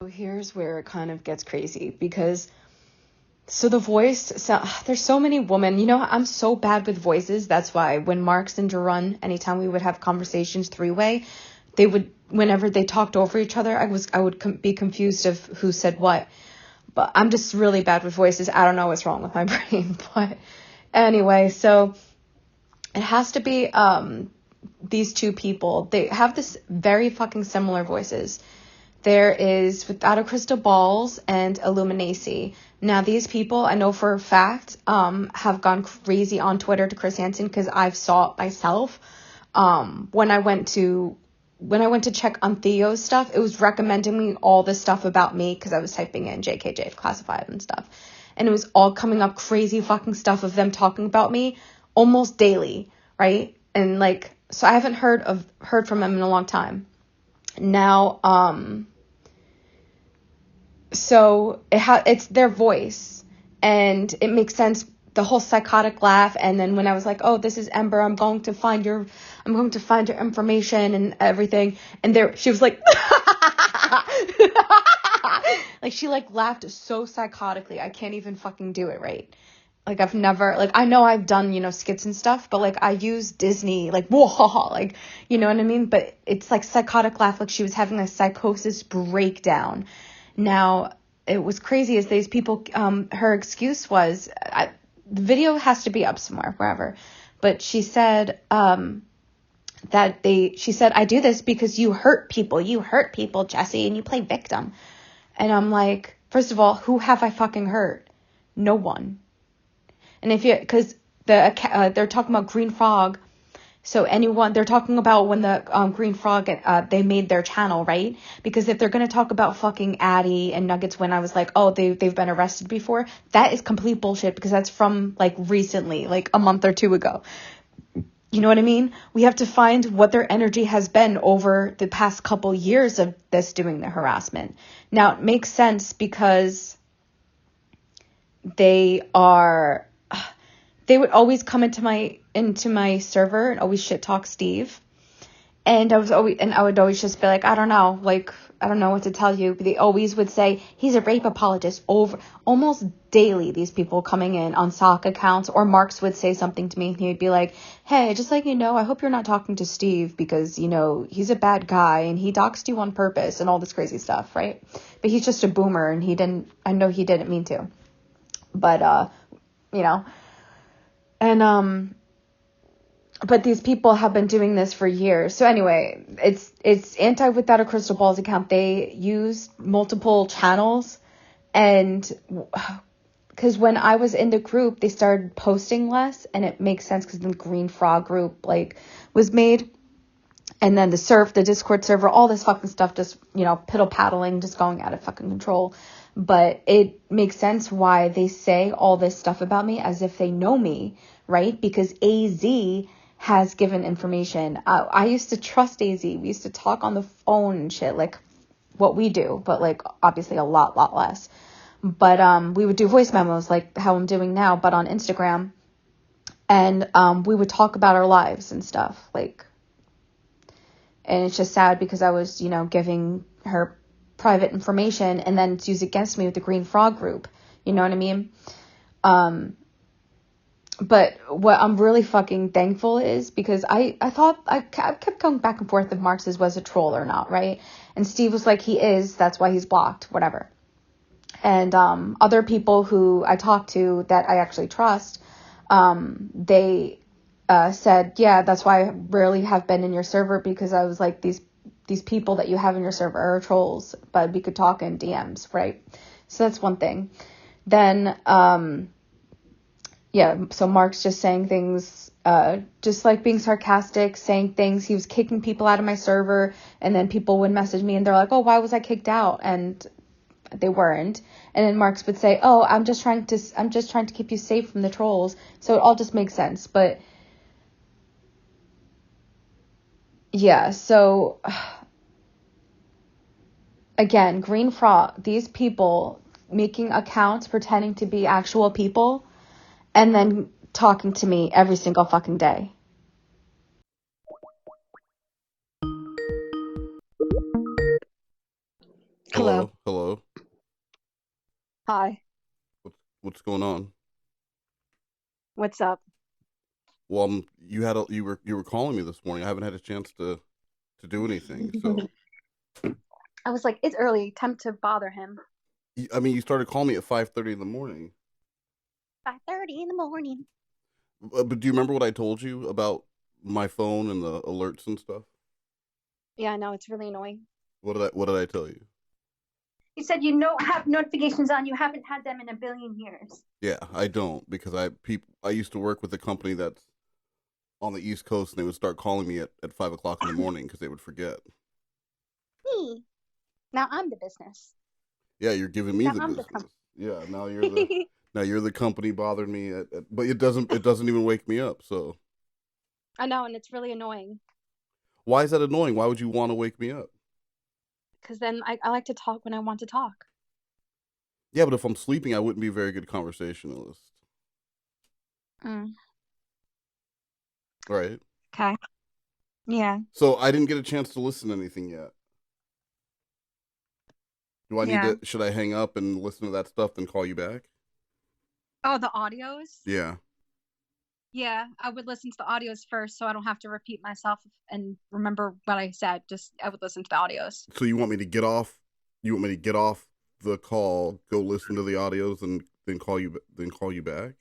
Here's where it kind of gets crazy because so the voice, so there's so many women, I'm so bad with voices. That's why when Marx and Jerun, anytime we would have conversations three-way, they would, whenever they talked over each other, I would be confused of who said what. But I'm just really bad with voices. I don't know what's wrong with my brain. But anyway, so it has to be these two people. They have this very fucking similar voices. There is Without a Crystal Balls and Illuminacy. Now, these people, I know for a fact, have gone crazy on Twitter to Chris Hansen because I've saw it myself. When I went to check on Theo's stuff, it was recommending me all this stuff about me because I was typing in JKJ classified and stuff. And it was all coming up crazy fucking stuff of them talking about me almost daily, right? And so I haven't heard from them in a long time. Now, so it's their voice, and it makes sense, the whole psychotic laugh. And then when I was like, oh, this is Ember, I'm going to find your information and everything, and she was like like she laughed so psychotically, I can't even fucking do it right. I've never, I know I've done, skits and stuff, but I use Disney, whoa, you know what I mean? But it's psychotic laugh, she was having a psychosis breakdown. Now, it was crazy as these people, her excuse was, the video has to be up somewhere, wherever, but she said, she said, I do this because you hurt people, Jessi, and you play victim. And I'm like, first of all, who have I fucking hurt? No one. And because they're talking about Green Frog. So they're talking about when the Green Frog, they made their channel, right? Because if they're going to talk about fucking Addie and Nuggets when I was like, oh, they've been arrested before, that is complete bullshit because that's from recently, a month or two ago. You know what I mean? We have to find what their energy has been over the past couple years of this doing the harassment. Now, it makes sense because they would always come into my server and always shit talk Steve. And I would always just be like, I don't know what to tell you. But they always would say he's a rape apologist over almost daily. These people coming in on sock accounts, or Marx would say something to me and he would be like, hey, just I hope you're not talking to Steve because, he's a bad guy and he doxed you on purpose and all this crazy stuff. Right. But he's just a boomer and I know he didn't mean to, but, and, but these people have been doing this for years. So anyway, it's anti Without a Crystal Balls account. They use multiple channels, and because when I was in the group, they started posting less, and it makes sense because the Green Frog group was made, and then the Discord server, all this fucking stuff, just piddle paddling, just going out of fucking control. But it makes sense why they say all this stuff about me as if they know me, right? Because AZ has given information. I used to trust AZ. We used to talk on the phone and shit, what we do, but obviously a lot less. But we would do voice memos like how I'm doing now, but on Instagram. And we would talk about our lives and stuff. And it's just sad because I was, giving her private information and then it's used against me with the Green Frog group. You know what I mean? But what I'm really fucking thankful is because I thought I kept going back and forth if Marx's was a troll or not, right? And Steve was like, he is, that's why he's blocked, whatever. And other people who I talked to that I actually trust, they said, yeah, that's why I rarely have been in your server because I was like, these people that you have in your server are trolls, but we could talk in DMs, right? So that's one thing. Then, so Mark's just saying things, just being sarcastic, saying things. He was kicking people out of my server, and then people would message me and they're like, oh, why was I kicked out? And they weren't. And then Marx would say, oh, I'm just trying to keep you safe from the trolls. So it all just makes sense. But yeah, so again, Green Frog, these people making accounts pretending to be actual people and then talking to me every single fucking day. Hello. Hello. Hi, What's going on? what's up? Well, you were calling me this morning. I haven't had a chance to do anything. So, I was like, it's early, time to bother him. I mean, you started calling me at 5:30 in the morning. 5:30 in the morning. But do you remember what I told you about my phone and the alerts and stuff? Yeah, I know, it's really annoying. What did I tell you? You said you don't have notifications on, you haven't had them in a billion years. Yeah, I don't because I used to work with a company that's on the East Coast and they would start calling me at 5 o'clock in the morning because they would forget. Me. Now I'm the business. Yeah, you're giving me Now the I'm the business. Yeah, now you're the company bothering me but it company. doesn't even wake me up. So I know, and it's really annoying why is that annoying? Why would you want to wake me up? because then I like to talk when I want to talk. Yeah, but if I'm sleeping, I wouldn't be a very good conversationalist, Mm, right? okay. Yeah. So I didn't get a chance to listen to anything yet. Do I need Yeah. to? Should I hang up and listen to that stuff, then call you back? Oh, the audios? Yeah. Yeah, I would listen to the audios first so I don't have to repeat myself and remember what I said. Just I would listen to the audios. So you want me to get off? You want me to get off the call, go listen to the audios, and then call you back?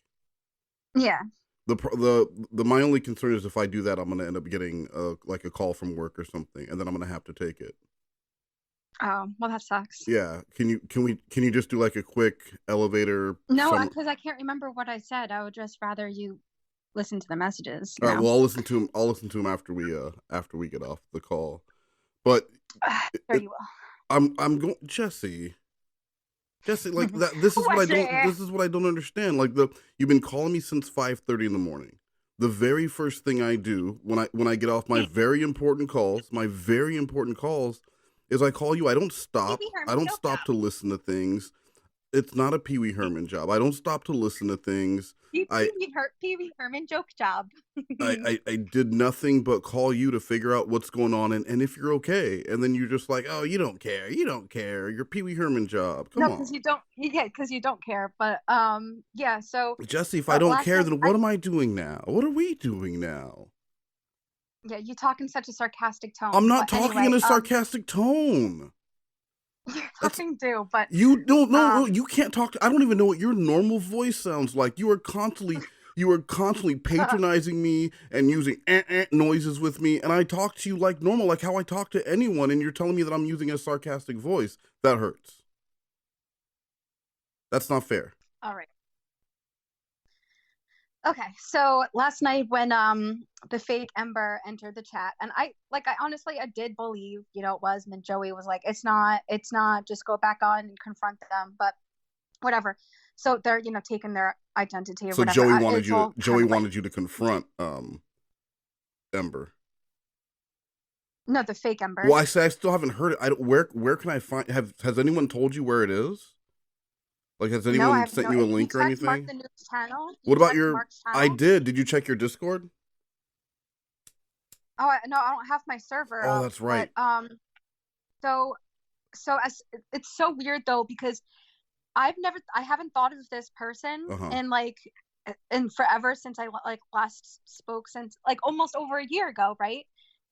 Yeah. The my only concern is if I do that, I'm gonna end up getting like a call from work or something, and then I'm gonna have to take it. Oh, well, that sucks. Yeah. Can you just do like a quick elevator No, sum? because I can't remember what I said. I would just rather you listen to the messages, All you right. know? Well, I'll listen to him after we get off the call. But Sure you will. I'm going Jesse, like that. This is what I What's don't. it? This is what I don't understand. Like you've been calling me since 5:30 in the morning. The very first thing I do when I get off my very important calls, is I call you. I don't stop. Pee I Herman don't joke stop to job. listen to things. It's not a Pee Wee Herman job. I don't stop to listen to things. I Pee Wee Herman joke job. I did nothing but call you to figure out what's going on and if you're okay. And then you're just like, oh, you don't care. You don't care. Your Pee Wee Herman job. Come No, because on. you don't. Yeah, because you don't care. But yeah. So, Jesse, if I but don't last care, night, then what am I doing now? What are we doing now? yeah, you talk in such a sarcastic I'm tone. not But talking in anyway, a sarcastic tone. you That's fucking do. But you don't know. um, You can't talk. I don't even know what your normal voice sounds like. You are constantly patronizing me and using noises with me, and I talk to you like normal, like how I talk to anyone, and you're telling me that I'm using a sarcastic voice. That hurts. That's not fair. all right. Okay, so last night when the fake Ember entered the chat, and I honestly I did believe, it was, and then Joey was like, it's not, just go back on and confront them, but whatever. So they're, taking their identity or So whatever. It's all kind Joey of like wanted you to confront Ember. no, the fake Well, Ember. I say I still haven't heard it. I don't, where can I find? Has anyone told you where it is? Like, has No, I anyone have sent no. you a You link or checked Mark anything? the News channel. You What about checked your? Mark's I channel. did. Did you check your Discord? Oh, no, I don't have my server Oh, up, that's but right. so as it's so weird though because I haven't thought of this person Uh huh. in like in forever since I like last spoke since like almost over a year ago, right?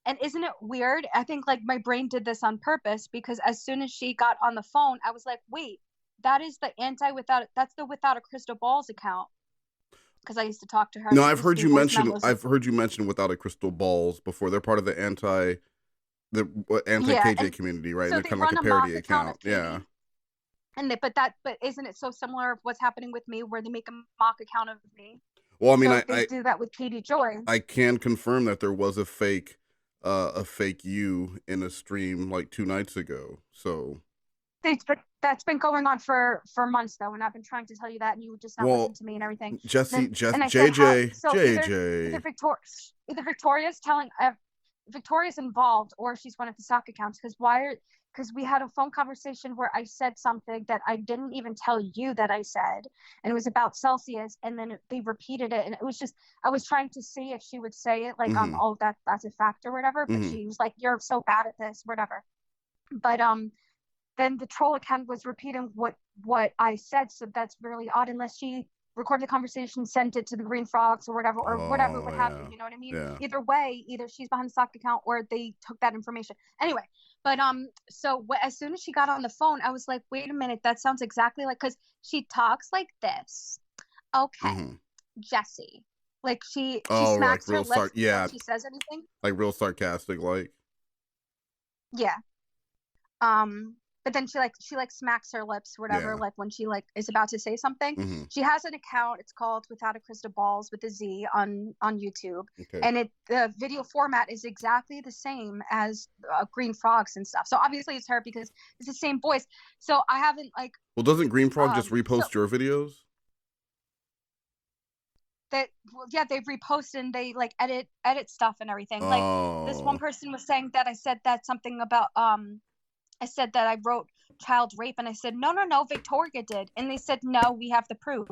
And isn't it weird? I think like my brain did this on purpose because as soon as she got on the phone, I was like, wait, that's the without a crystal balls account because I used to talk to her. No, She used to do voice memos. I've heard you mention without a crystal balls before. They're part of the anti Yeah, KJ and community, right? And so they're they kind of like run a a mock parody account of account. Yeah. Katie. And but isn't it so similar of what's happening with me where they make a mock account of me? Well, I mean, So they do that with Katie Joy. I can confirm that there was a fake you in a stream like 2 nights ago. So, But that's been going on for months though, and I've been trying to tell you that, and you would just not listen well, to me and everything. Jesse, And I said how JJ, so JJ. either Victoria's telling Victoria's involved or she's one of the stock accounts because we had a phone conversation where I said something that I didn't even tell you that I said, and it was about Celsius, and then they repeated it, and it was just I was trying to see if she would say it like Mm-hmm. oh that's a fact or whatever, but Mm-hmm. she was like you're so bad at this whatever, but then the troll account was repeating what I said. So that's really odd, unless she recorded the conversation, sent it to the Green Frogs or whatever Oh would happen. yeah, You know what I mean? yeah. Either way, either she's behind the stock account or they took that information. Anyway, but so as soon as she got on the phone, I was like, wait a minute, that sounds exactly like, because she talks like this. Okay, Mm-hmm. Jessi. Like she Oh, like smacks her real lips before yeah, she says anything. like real sarcastic, like. Yeah. Um, but then she like smacks her lips, whatever, Yeah. like when she like is about to say something. Mm-hmm. She has an account. It's called Without a Crystal Balls with a Z on YouTube, Okay. and the video format is exactly the same as Green Frogs and stuff. So obviously it's her because it's the same voice. So I haven't like Well, doesn't Green Frog just so repost your videos? that well, yeah, they repost and they like edit stuff and everything. Like this one Oh. person was saying that I said that something about I said that I wrote child rape, and I said, no, no, no, Victoria did. And they said, no, we have the proof.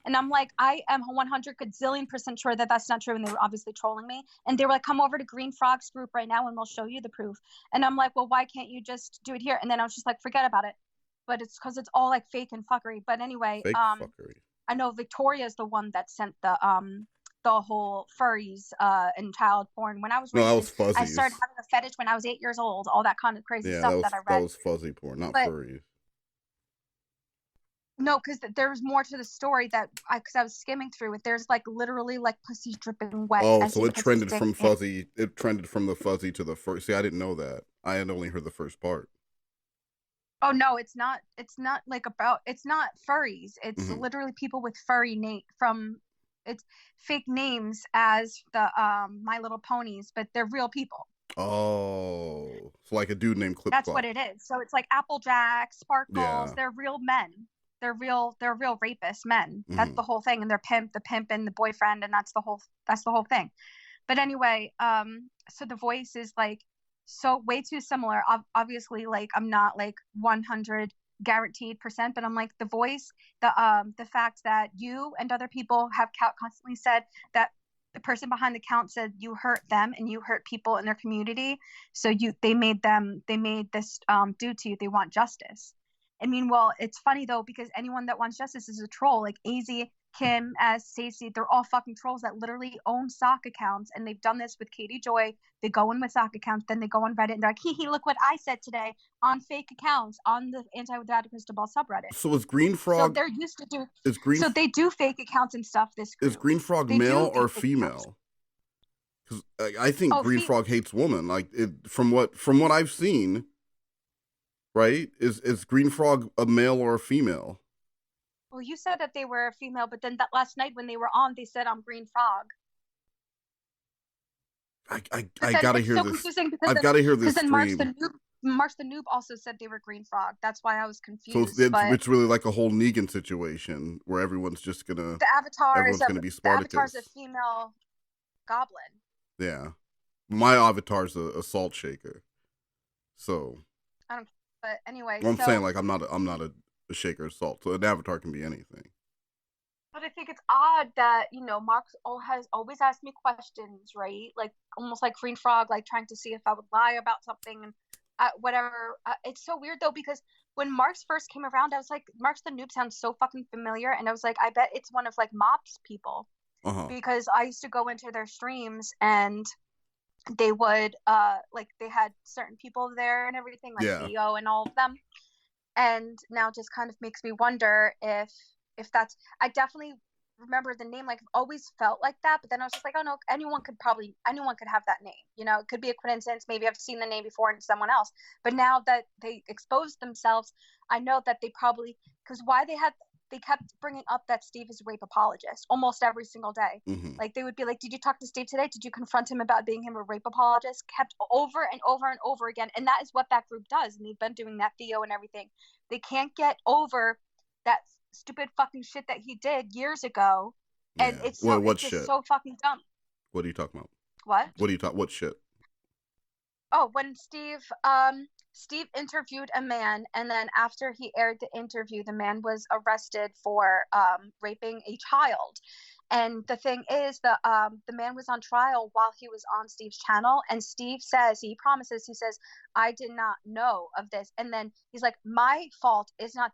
And I'm like, I am 100 gazillion% sure that that's not true. And they were obviously trolling me. And they were like, come over to Green Frog's group right now and we'll show you the proof. And I'm like, well, why can't you just do it here? And then I was just like, forget about it. But it's because it's all like fake and fuckery. But anyway, Fake fuckery. I know Victoria's the one that sent the whole furries and child porn. When I was No, that raising, was I started fuzzies. having a fetish when I was 8 years old. All that kind of crazy Yeah, stuff that I that read. was fuzzy porn, not But furries. no, because there was more to the story that because I was skimming through it. There's like literally like pussy dripping wet Oh, as so he it puts his trended dick from in. fuzzy. It trended from the fuzzy to the fur. See, I didn't know that. I had only heard the first part. Oh no, it's not. It's not like about. It's not furries. It's Mm-hmm. literally people with furry name from. It's fake names as the My Little Ponies, but they're real people. Oh, so like a dude named Clip That's what Clop. it is. So it's like Applejack, Sparkles. Yeah. They're real men. They're real rapist men. That's Mm-hmm. the whole thing. And they're the pimp and the boyfriend, and that's the whole thing. But anyway, so the voice is like so way too similar. Obviously, like I'm not like 100 guaranteed percent, but I'm like the voice, the fact that you and other people have constantly said that the person behind the count said you hurt them and you hurt people in their community, so they made this do to you. They want justice. I mean, well, it's funny though because anyone that wants justice is a troll. Like AZ, Kim, as Stacey, they're all fucking trolls that literally own sock accounts, and they've done this with Katie Joy. They go in with sock accounts, then they go on Reddit and they're like, hee hee, look what I said today on fake accounts on the anti-without crystal ball subreddit. So is Green So Frog they're used to do. is Green So they do fake accounts and stuff. This is group, Green Frog they do male do or fake accounts. female? Because I think Oh, Green Frog hates women. Like from what I've seen, right? Is Green Frog a male or a female? well, you said that they were a female, but then that last night when they were on, they said I'm Green Frog. But I then gotta it's hear so this. confusing I've got to hear because this then stream. Marx the Noob also said they were Green Frog. That's why I was So confused. But it's really like a whole Negan situation where everyone's gonna be the avatar is a Spartacus. female goblin. Yeah, my avatar's a salt shaker. So I don't. But anyway, well, I'm saying so like I'm not a shaker of salt. So an avatar can be anything. but I think it's odd that Marx has always asked me questions, right? Like almost like Green Frog, like trying to see if I would lie about something and whatever. It's so weird though because when Marx first came around, I was like, Marx the Noob sounds so fucking familiar, and I was like, I bet it's one of like Mop's people Uh huh. because I used to go into their streams and they would like they had certain people there and everything like Yeah. Theo and all of them, and now just kind of makes me wonder if that's I definitely remember the name, like I've always felt like that, but then I was just like, oh no, anyone could have that name, it could be a coincidence, maybe I've seen the name before in someone else, but now that they exposed themselves, I know that they probably because why they kept bringing up that Steve is a rape apologist almost every single day. Mm-hmm. Like they would be like, did you talk to Steve today? Did you confront him about being a rape apologist? Kept over and over and over again. And that is what that group does. And they've been doing that, Theo and everything. They can't get over that stupid fucking shit that he did years ago. And Yeah. it's What just shit? so fucking dumb. What are you talking about? What? What shit? Oh, when Steve interviewed a man, and then after he aired the interview, the man was arrested for raping a child. And the thing is, the man was on trial while he was on Steve's channel, and Steve says, he promises, he says, I did not know of this. And then he's like, my fault is not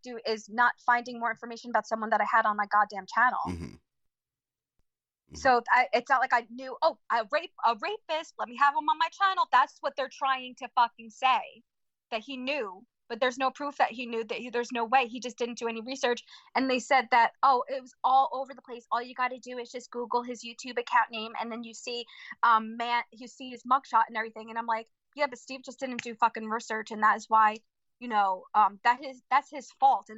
finding more information about someone that I had on my goddamn channel. Mm-hmm. So it's not like I knew, oh, a rapist, let me have him on my channel. That's what they're trying to fucking say, that he knew. But there's no proof that he knew, there's no way. He just didn't do any research. And they said that, oh, it was all over the place. All you got to do is just Google his YouTube account name, and then you see you see his mugshot and everything. And I'm like, yeah, but Steve just didn't do fucking research, and that is why, you know, that's his fault, and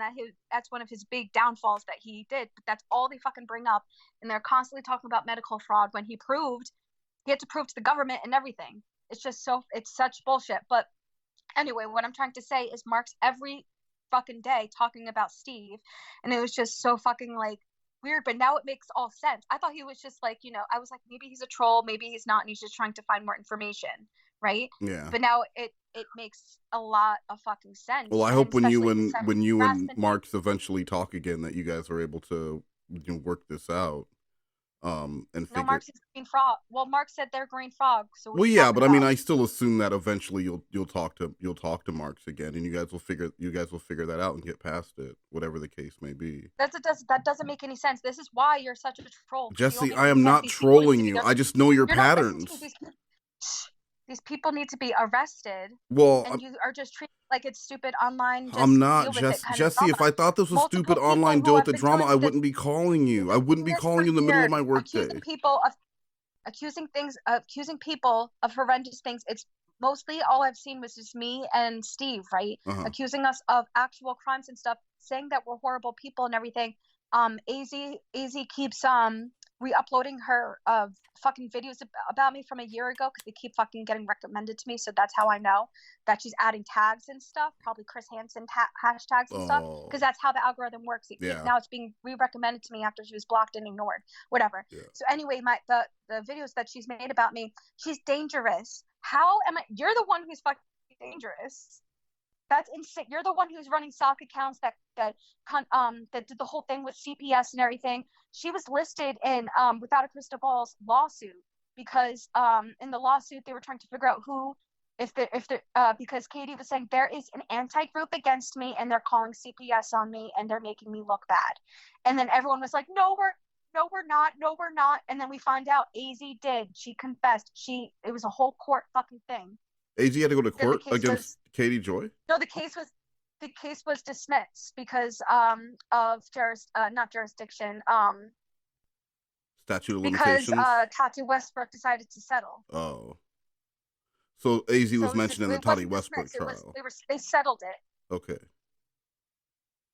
that's one of his big downfalls that he did. But that's all they fucking bring up, and they're constantly talking about medical fraud when he had to prove to the government and everything. It's just it's such bullshit. But anyway, what I'm trying to say is Mark's every fucking day talking about Steve, and it was just so fucking like weird, but now it makes all sense. I thought he was just like, you know, I was like, maybe he's a troll, maybe he's not, and he's just trying to find more information, right? Yeah. But now it makes a lot of fucking sense. Well, I hope when you and Marx eventually talk again that you guys are able to, you know, work this out. And figure. No, Marx is green frog. Well, Marx said they're green frogs. So well, yeah, but I mean, I still assume that eventually you'll talk to Marx again, and you guys will figure that out and get past it, whatever the case may be. That doesn't make any sense. This is why you're such a troll. Jessi, I am not trolling you. I just know your patterns. These people need to be arrested. Well, and you are just treating like it's stupid online. I'm not, Jessi. If I thought this was stupid online, deal with the drama, I wouldn't be calling you. I wouldn't be calling you in the middle of my workday. Accusing people of horrendous things. It's mostly all I've seen was just me and Steve, right? Accusing us of actual crimes and stuff, saying that we're horrible people and everything. AZ keeps re-uploading her fucking videos about me from a year ago because they keep fucking getting recommended to me. So that's how I know that she's adding tags and stuff, probably Chris Hansen hashtags and stuff, because that's how the algorithm works. Now it's being re-recommended to me after she was blocked and ignored, whatever. Yeah. So anyway, the videos that she's made about me, she's dangerous. How am I? You're the one who's fucking dangerous. That's insane. You're the one who's running stock accounts that did the whole thing with CPS and everything. She was listed in Without a Crystal Ball's lawsuit because in the lawsuit they were trying to figure out who, because Katie was saying there is an anti-group against me and they're calling CPS on me and they're making me look bad. And then everyone was like, no, we're not. And then we find out AZ did. She confessed. It was a whole court fucking thing. AZ had to go to court against Katie Joy? No, the case was dismissed because of not jurisdiction. Statute of limitations. Because Tati Westbrook decided to settle. Oh, so AZ was mentioned in the Tati Westbrook trial. They settled it. Okay.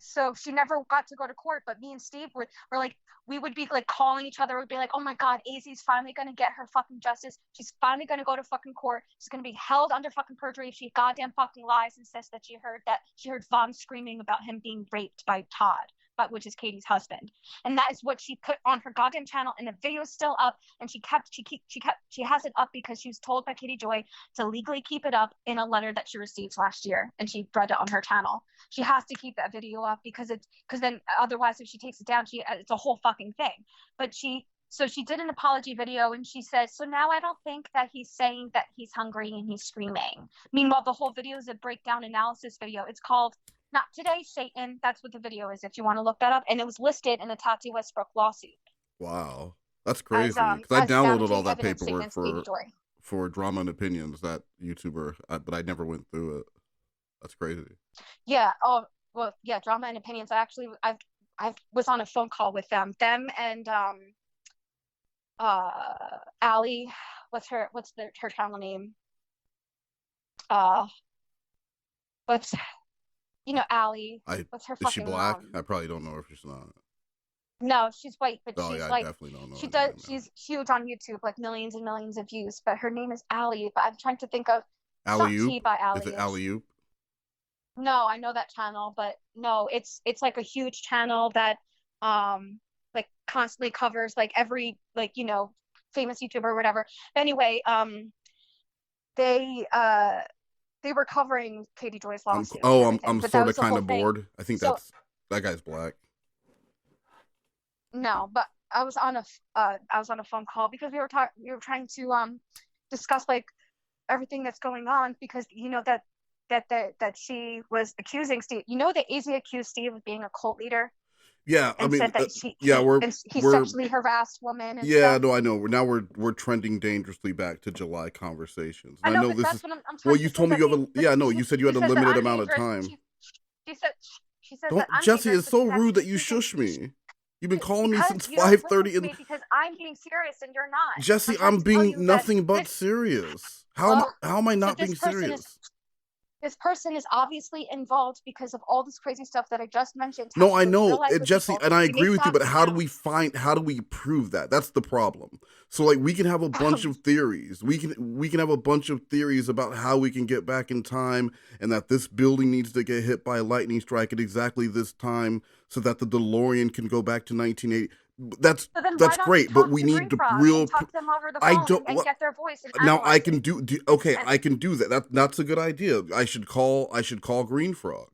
So she never got to go to court, but me and Steve were like, we would be like calling each other. We'd be like, oh my God, AZ's finally going to get her fucking justice. She's finally going to go to fucking court. She's going to be held under fucking perjury if she goddamn fucking lies and says that she heard Vaughn screaming about him being raped by Todd, which is Katie's husband. And that is what she put on her goddamn channel, and the video is still up, and she has it up because she was told by Katie Joy to legally keep it up in a letter that she received last year, and she read it on her channel. She has to keep that video up because then otherwise if she takes it down, it's a whole fucking thing. But she did an apology video, and she says, so now I don't think that he's saying that he's hungry and he's screaming. Meanwhile, the whole video is a breakdown analysis video. It's called Not Today, Satan. That's what the video is, if you want to look that up. And it was listed in the Tati Westbrook lawsuit. Wow. That's crazy. Because I downloaded all that paperwork for Drama and Opinions, that YouTuber, but I never went through it. That's crazy. Yeah. Oh, well, yeah, Drama and Opinions. I was on a phone call with them and Allie, what's her channel name? Allie. What's her fucking Is she black? name? I probably don't know her if she's not. No, she's white, but she's I definitely don't know. She's huge on YouTube, like millions and millions of views. But her name is Allie. But I'm trying to think of. Alley-oop? Is it Alley-oop? No, I know that channel, but no, it's like a huge channel that like constantly covers like every famous YouTuber or whatever. Anyway, they were covering Katie Joy's lawsuit. I'm sort of kind of bored. I think that guy's black. No, but I was on a phone call because we were trying to discuss like everything that's going on, because you know that she was accusing Steve. You know that AZ accused Steve of being a cult leader Yeah, I and mean, said that yeah, he we're sexually harassed women and yeah, stuff. no, I know. We're trending dangerously back to July conversations. I And I know, know but this is that's what I'm well, trying you to say, told me that you have a but yeah, no, you said you she had a says that limited I'm amount of dangerous. time. She said she says that Don't I'm Jessi, dangerous it's so because rude that you accusing shush me. You've been calling me because since you don't listen 5:30 to and me because I'm being serious and you're not. I'm Jessi, trying I'm to tell being you that nothing but this serious. uh, How am I so not being serious? this person is obviously involved because of all this crazy stuff that I just mentioned, No, having I to do with know, real life with Jessi, people. and I They agree make with you. But documents. how do we prove that? That's the problem. So, like, we can have a bunch of theories. We can have a bunch of theories about how we can get back in time, and that this building needs to get hit by a lightning strike at exactly this time, so that the DeLorean can go back to 1980. So then That's why don't you great, but talk we to need Green the Frog and real. talk to them over the I phone don't. and get their voice and Now I analyze can it? do. Okay, And I can do that. That's a good idea. I should call. I should call Green Frog.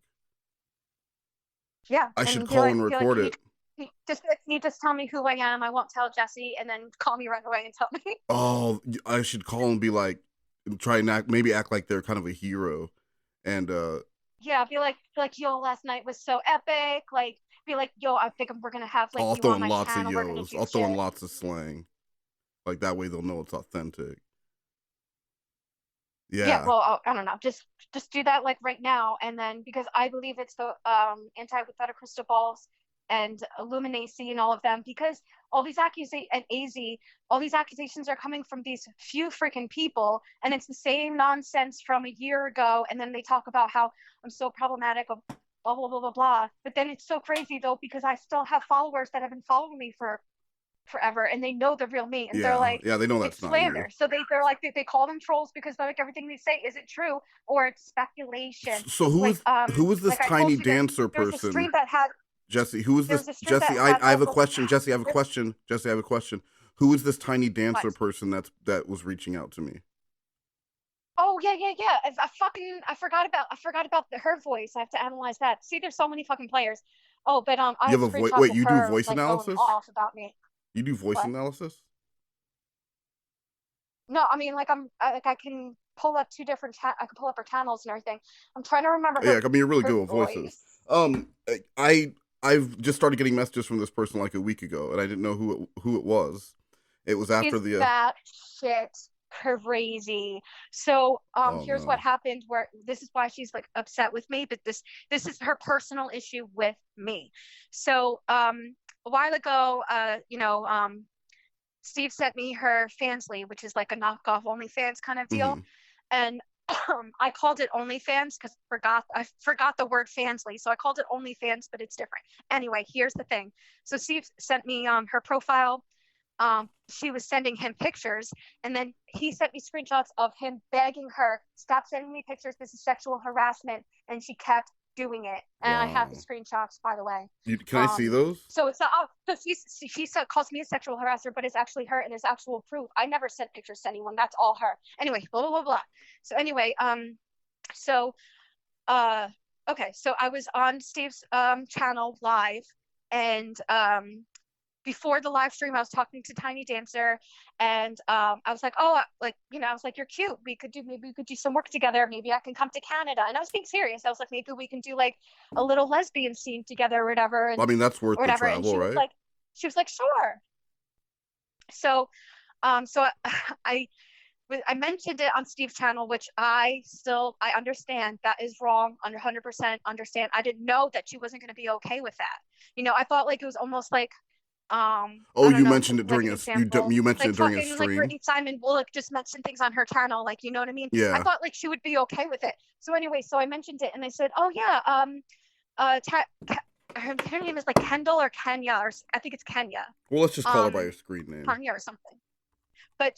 yeah, I should and call and be like, record it. can you just tell me who I am? I won't tell Jessi, and then call me right away and tell me. Oh, I should call and be like, try and act like they're kind of a hero, and Yeah, be like, yo, last night was so epic. Like, be like, yo, I think we're gonna have like I'll you throw on in my lots of channel. We're gonna yos. do I'll throw in shit. lots of slang, like that way they'll know it's authentic. Yeah, Yeah. well, I don't know. Just do that like right now, and then because I believe it's the anti-pathetic crystal balls and Illuminacy and all of them, because all these accusations and AZ, all these accusations are coming from these few freaking people, and it's the same nonsense from a year ago, and then they talk about how I'm so problematic of blah blah blah blah blah. But then it's so crazy though because I still have followers that have been following me for forever and they know the real me and they're Yeah, like yeah, they know it's that's not you. slander, so they're like they call them trolls because they're like everything they say isn't true or it's speculation. So who is this Like I tiny told you that dancer there was a person? stream that had Jessi, who is there this? was a stream Jessi, that had I have all a the question. Jessi, I have a question. Jessi, I have a question. Who is this tiny dancer what. person that was reaching out to me? Oh yeah. I forgot about her voice. I have to analyze that. See, there's so many fucking players. Oh, but I You have have a voice. screenshots Wait, of you do her voice like going analysis? off about me. You do voice What? analysis? No, I mean like I can pull up I can pull up her channels and everything. I'm trying to remember Yeah, I mean you're really her good with voices. voice. I I've just started getting messages from this person like a week ago, and I didn't know who it was. It was after She's the that shit crazy. So oh here's what no. happened where this is why she's like upset with me, but this is her personal issue with me. So a while ago, Steve sent me her Fansly, which is like a knockoff OnlyFans kind of deal. Hmm. And I called it OnlyFans because I forgot the word Fansly, so I called it OnlyFans, but it's different. Anyway, here's the thing. So Steve sent me her profile. She was sending him pictures, and then he sent me screenshots of him begging her, "Stop sending me pictures. This is sexual harassment," and she kept doing it. And I have the Wow. screenshots, by the way. Can I see those? So it's not, so she calls me a sexual harasser, but it's actually her, and there's actual proof. I never sent pictures to anyone. That's all her. Anyway, blah blah blah blah. So anyway, so okay, so I was on Steve's channel live, and before the live stream, I was talking to Tiny Dancer, and I was like, oh, like, I was like, you're cute. Maybe we could do some work together. Maybe I can come to Canada. And I was being serious. I was like, maybe we can do like a little lesbian scene together or whatever. I mean, that's worth Or the whatever. And travel, right? she was like, sure. So, so I, I mentioned it on Steve's channel, which I understand that is wrong, 100% understand. I didn't know that she wasn't going to be okay with that. I thought like it was almost like I Oh, don't you know, mentioned it like during an example, you mentioned like it during a fucking like stream. Brittany Simon will like just mention things on her channel, like you know what I mean? I Yeah. thought like she would be okay with it. So anyway, so I mentioned it and they said, oh yeah, her name is like Kendall or Kenya, or I think it's Kenya. Well, let's just call her by her screen name. Kenya or something. But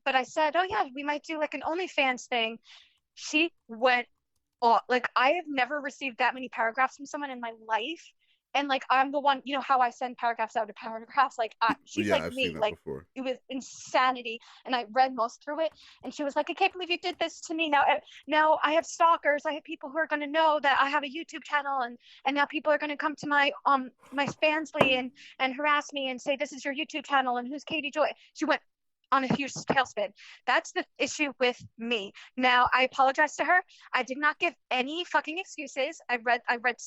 but I said, oh yeah, we might do like an OnlyFans thing. She went, oh, like I have never received that many paragraphs from someone in my life. And like I'm the one, you know how I send paragraphs out of paragraphs, like she's Yeah, like I've seen me, that like before. it was insanity. And I read most through it, and she was like, I can't believe you did this to me. Now I have stalkers. I have people who are going to know that I have a YouTube channel, and now people are going to come to my Fansly and harass me and say this is your YouTube channel and who's Katie Joy. She went on a huge tailspin. That's the issue with me. Now I apologize to her. I did not give any fucking excuses. I read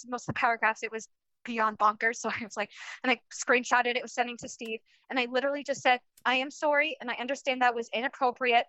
most of the paragraphs. It was beyond bonkers. So I was like, and I screenshotted it, was sending to Steve, and I literally just said, I am sorry, and I understand that was inappropriate.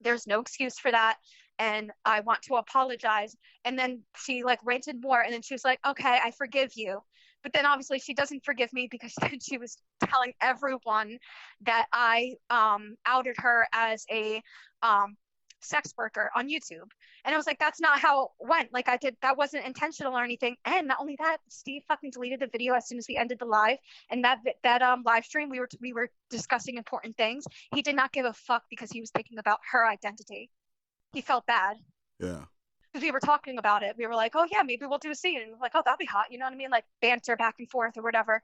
There's no excuse for that, and I want to apologize. And then she like ranted more, and then she was like, okay, I forgive you. But then obviously she doesn't forgive me because then she was telling everyone that I outed her as a um, sex worker on YouTube. And I was like, that's not how it went. Like that wasn't intentional or anything. And not only that, Steve fucking deleted the video as soon as we ended the live. And that live stream, we were discussing important things. He did not give a fuck because he was thinking about her identity. He felt bad. Yeah. Because we were talking about it. We were like, oh yeah, maybe we'll do a scene. And like, oh, that'd be hot. You know what I mean? Like banter back and forth or whatever.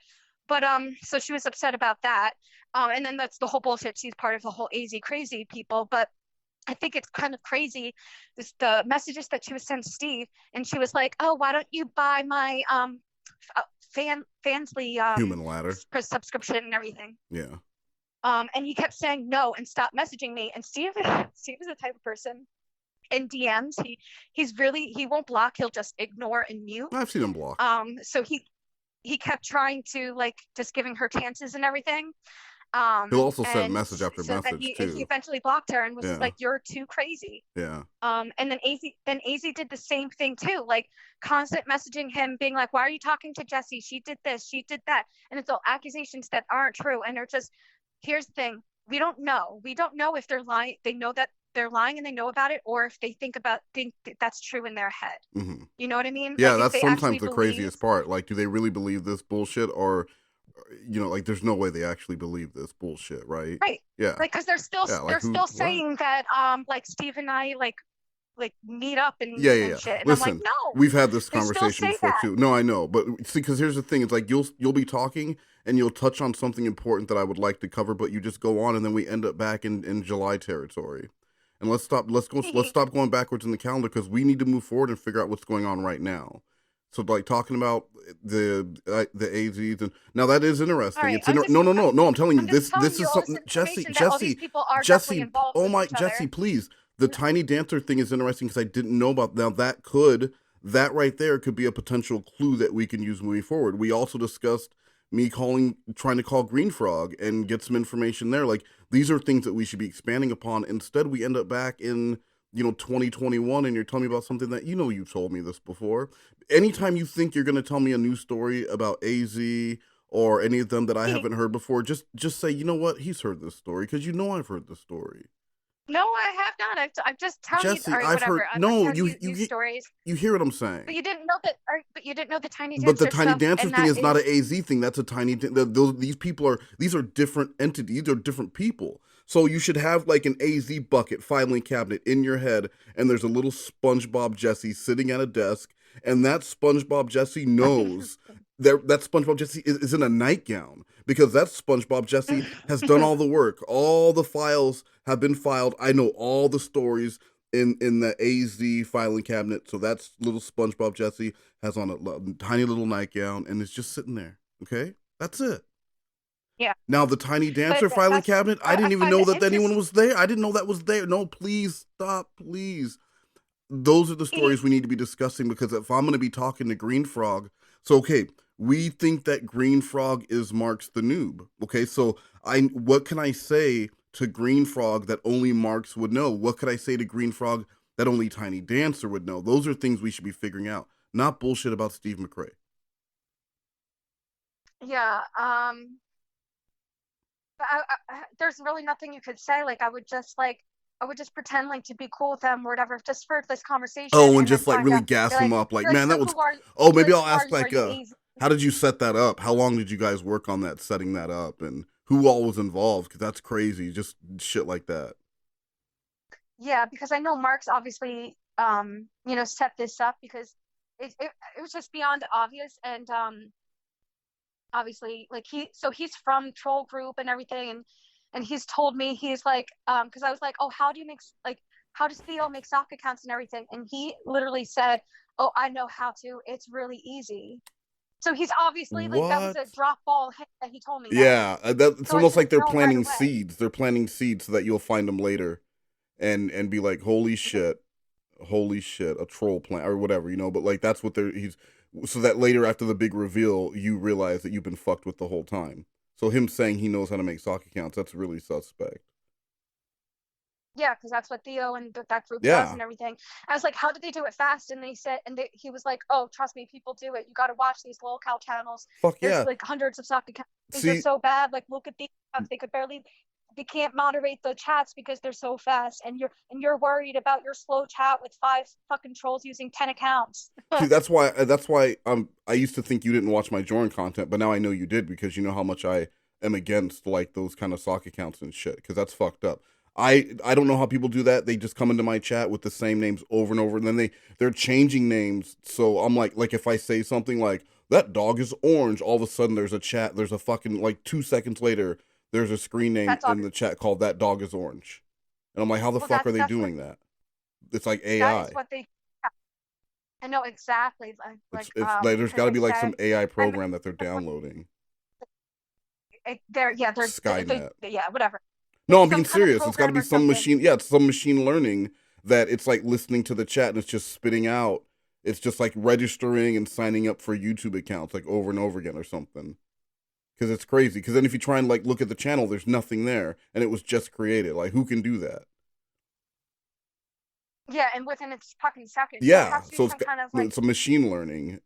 But so she was upset about that. And then that's the whole bullshit. She's part of the whole AZ crazy people. But I think it's kind of crazy, the messages that she was sent Steve, and she was like, "Oh, why don't you buy my Fansly Human ladder subscription and everything?" Yeah. And he kept saying no and stop messaging me. And Steve is the type of person in DMs. He won't block. He'll just ignore and mute. I've seen him block. So he kept trying to like just giving her chances and everything. He'll also send And message after so then message he too. eventually blocked her and was Yeah. like, "You're too crazy." Yeah. And then AZ did the same thing too, like constant messaging him, being like, "Why are you talking to Jessi? She did this, she did that," and it's all accusations that aren't true. And they're just, here's the thing: we don't know if they're lying. They know that they're lying and they know about it, or if they think that's true in their head. Mm-hmm. You know what I mean? Yeah, like, that's sometimes the craziest part. Like, do they really believe this bullshit, or like, there's no way they actually believe this bullshit, right? Right. Yeah. Like, because they're still saying that like Steve and I like meet up and yeah. shit. And Listen, I'm like, no, we've had this they conversation still say before that. too. No, I know, but see, because here's the thing: it's like you'll be talking and you'll touch on something important that I would like to cover, but you just go on, and then we end up back in July territory. And let's stop going backwards in the calendar, because we need to move forward and figure out what's going on right now. So like talking about the AZs, and now that is interesting. Right, It's no. I'm telling you, this is something, Jessi. Oh my, Jessi, please. The tiny dancer thing is interesting because I didn't know about. Now that right there could be a potential clue that we can use moving forward. We also discussed me trying to call Green Frog and get some information there. Like, these are things that we should be expanding upon. Instead, we end up back in 2021, and you're telling me about something that you've told me this before. Anytime you think you're going to tell me a new story about AZ or any of them that I haven't heard before, just say, you know what, he's heard this story, because I've heard this story. No, I have not. I'm just telling Jessi, you. Right, I've heard. No, you stories. You hear what I'm saying? But you didn't know that. But you didn't know the tiny dancer. But the tiny stuff, dancer thing is not an AZ thing. That's a tiny. These are different entities. These are different people. So you should have like an AZ bucket filing cabinet in your head, and there's a little SpongeBob Jessi sitting at a desk, and that SpongeBob Jessi knows that SpongeBob Jessi is in a nightgown, because that SpongeBob Jessi has done all the work. All the files have been filed. I know all the stories in the AZ filing cabinet. So that's little SpongeBob Jessi has on a tiny little nightgown, and it's just sitting there. Okay, that's it. Yeah. Now the tiny dancer filing cabinet, I didn't even know that anyone was there. I didn't know that was there. No, please stop, please. Those are the stories we need to be discussing, because if I'm going to be talking to Green Frog, so okay, we think that Green Frog is Marx the Noob. Okay, so what can I say to Green Frog that only Marx would know? What could I say to Green Frog that only Tiny Dancer would know? Those are things we should be figuring out, not bullshit about Steve McRae. Yeah. There's really nothing you could say. Like, I would just pretend like to be cool with them or whatever, just for this conversation. Oh, and just like really gas them up. Like, man, that was. Oh, maybe I'll ask like, how did you set that up? How long did you guys work on that, setting that up, and who all was involved? Because that's crazy. Just shit like that. Yeah, because I know Marx obviously, set this up because it was just beyond obvious, and obviously, like he's from troll group and everything, and he's told me, he's like, because I was like, oh, how do you make, like, how does Theo make sock accounts and everything? And he literally said, oh, I know how to, it's really easy. So he's obviously like, that was What? a drop ball hit that he told me that. Yeah, it's So I almost should like have they're known right planting away. seeds. They're planting seeds so that you'll find them later, and be like, holy shit, a troll plant or whatever, you know. But like that's what he's so that later after the big reveal, you realize that you've been fucked with the whole time. So him saying he knows how to make sock accounts, that's really suspect. Yeah, because that's what Theo and that group does Yeah, and everything. I was like, how did they do it fast? And they said, he was like, oh, trust me, people do it. You got to watch these locale channels. fuck There's yeah. like hundreds of soccer accounts. Things are See, so bad. Like, look at these accounts. They can't moderate the chats because they're so fast. And you're worried about your slow chat with 5 fucking trolls using 10 accounts. see, that's why I used to think you didn't watch my Jordan content, but now I know you did because you know how much I am against like those kind of sock accounts and shit because that's fucked up. I don't know how people do that. They just come into my chat with the same names over and over, and then they're changing names. So I'm like if I say something like that dog is orange, all of a sudden there's a chat. There's a fucking like 2 seconds later, there's a screen name That's in obvious. the chat called that dog is orange, and I'm like, how the Well, fuck are they that's what doing that? It's like that is AI. what they. I know exactly. It's like there's Because got to they be like said, some AI I'm program that they're downloading. they're yeah Skynet. yeah, whatever. No, It's I'm being some kind of serious. It's got to program be or some something. machine. Yeah, it's some machine learning that it's like listening to the chat and it's just spitting out. It's just like registering and signing up for YouTube accounts like over and over again or something. Because it's crazy. Because then if you try and like look at the channel, there's nothing there, and it was just created. Like who can do that? Yeah, and within its fucking seconds. So it Yeah. has to be So some kind of like, it's a machine learning.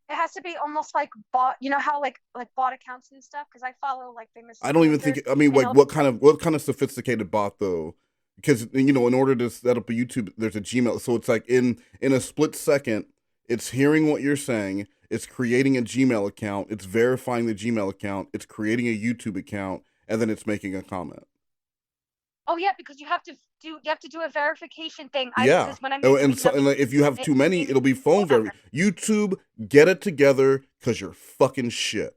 it has to be almost like bot. You know how like bot accounts and stuff. Because I follow like famous I don't even think. influencers, I mean, and like I'll what kind of sophisticated bot though? Because you know, in order to set up a YouTube, there's a Gmail. So it's like in a split second, it's hearing what you're saying. It's creating a Gmail account. It's verifying the Gmail account. It's creating a YouTube account, and then it's making a comment. oh yeah, because you have to do a verification thing. I Yeah. because when I Oh, made the and so video, and like, if you have it too many, made me it'll be phone very aware. YouTube. Get it together, cause you're fucking shit,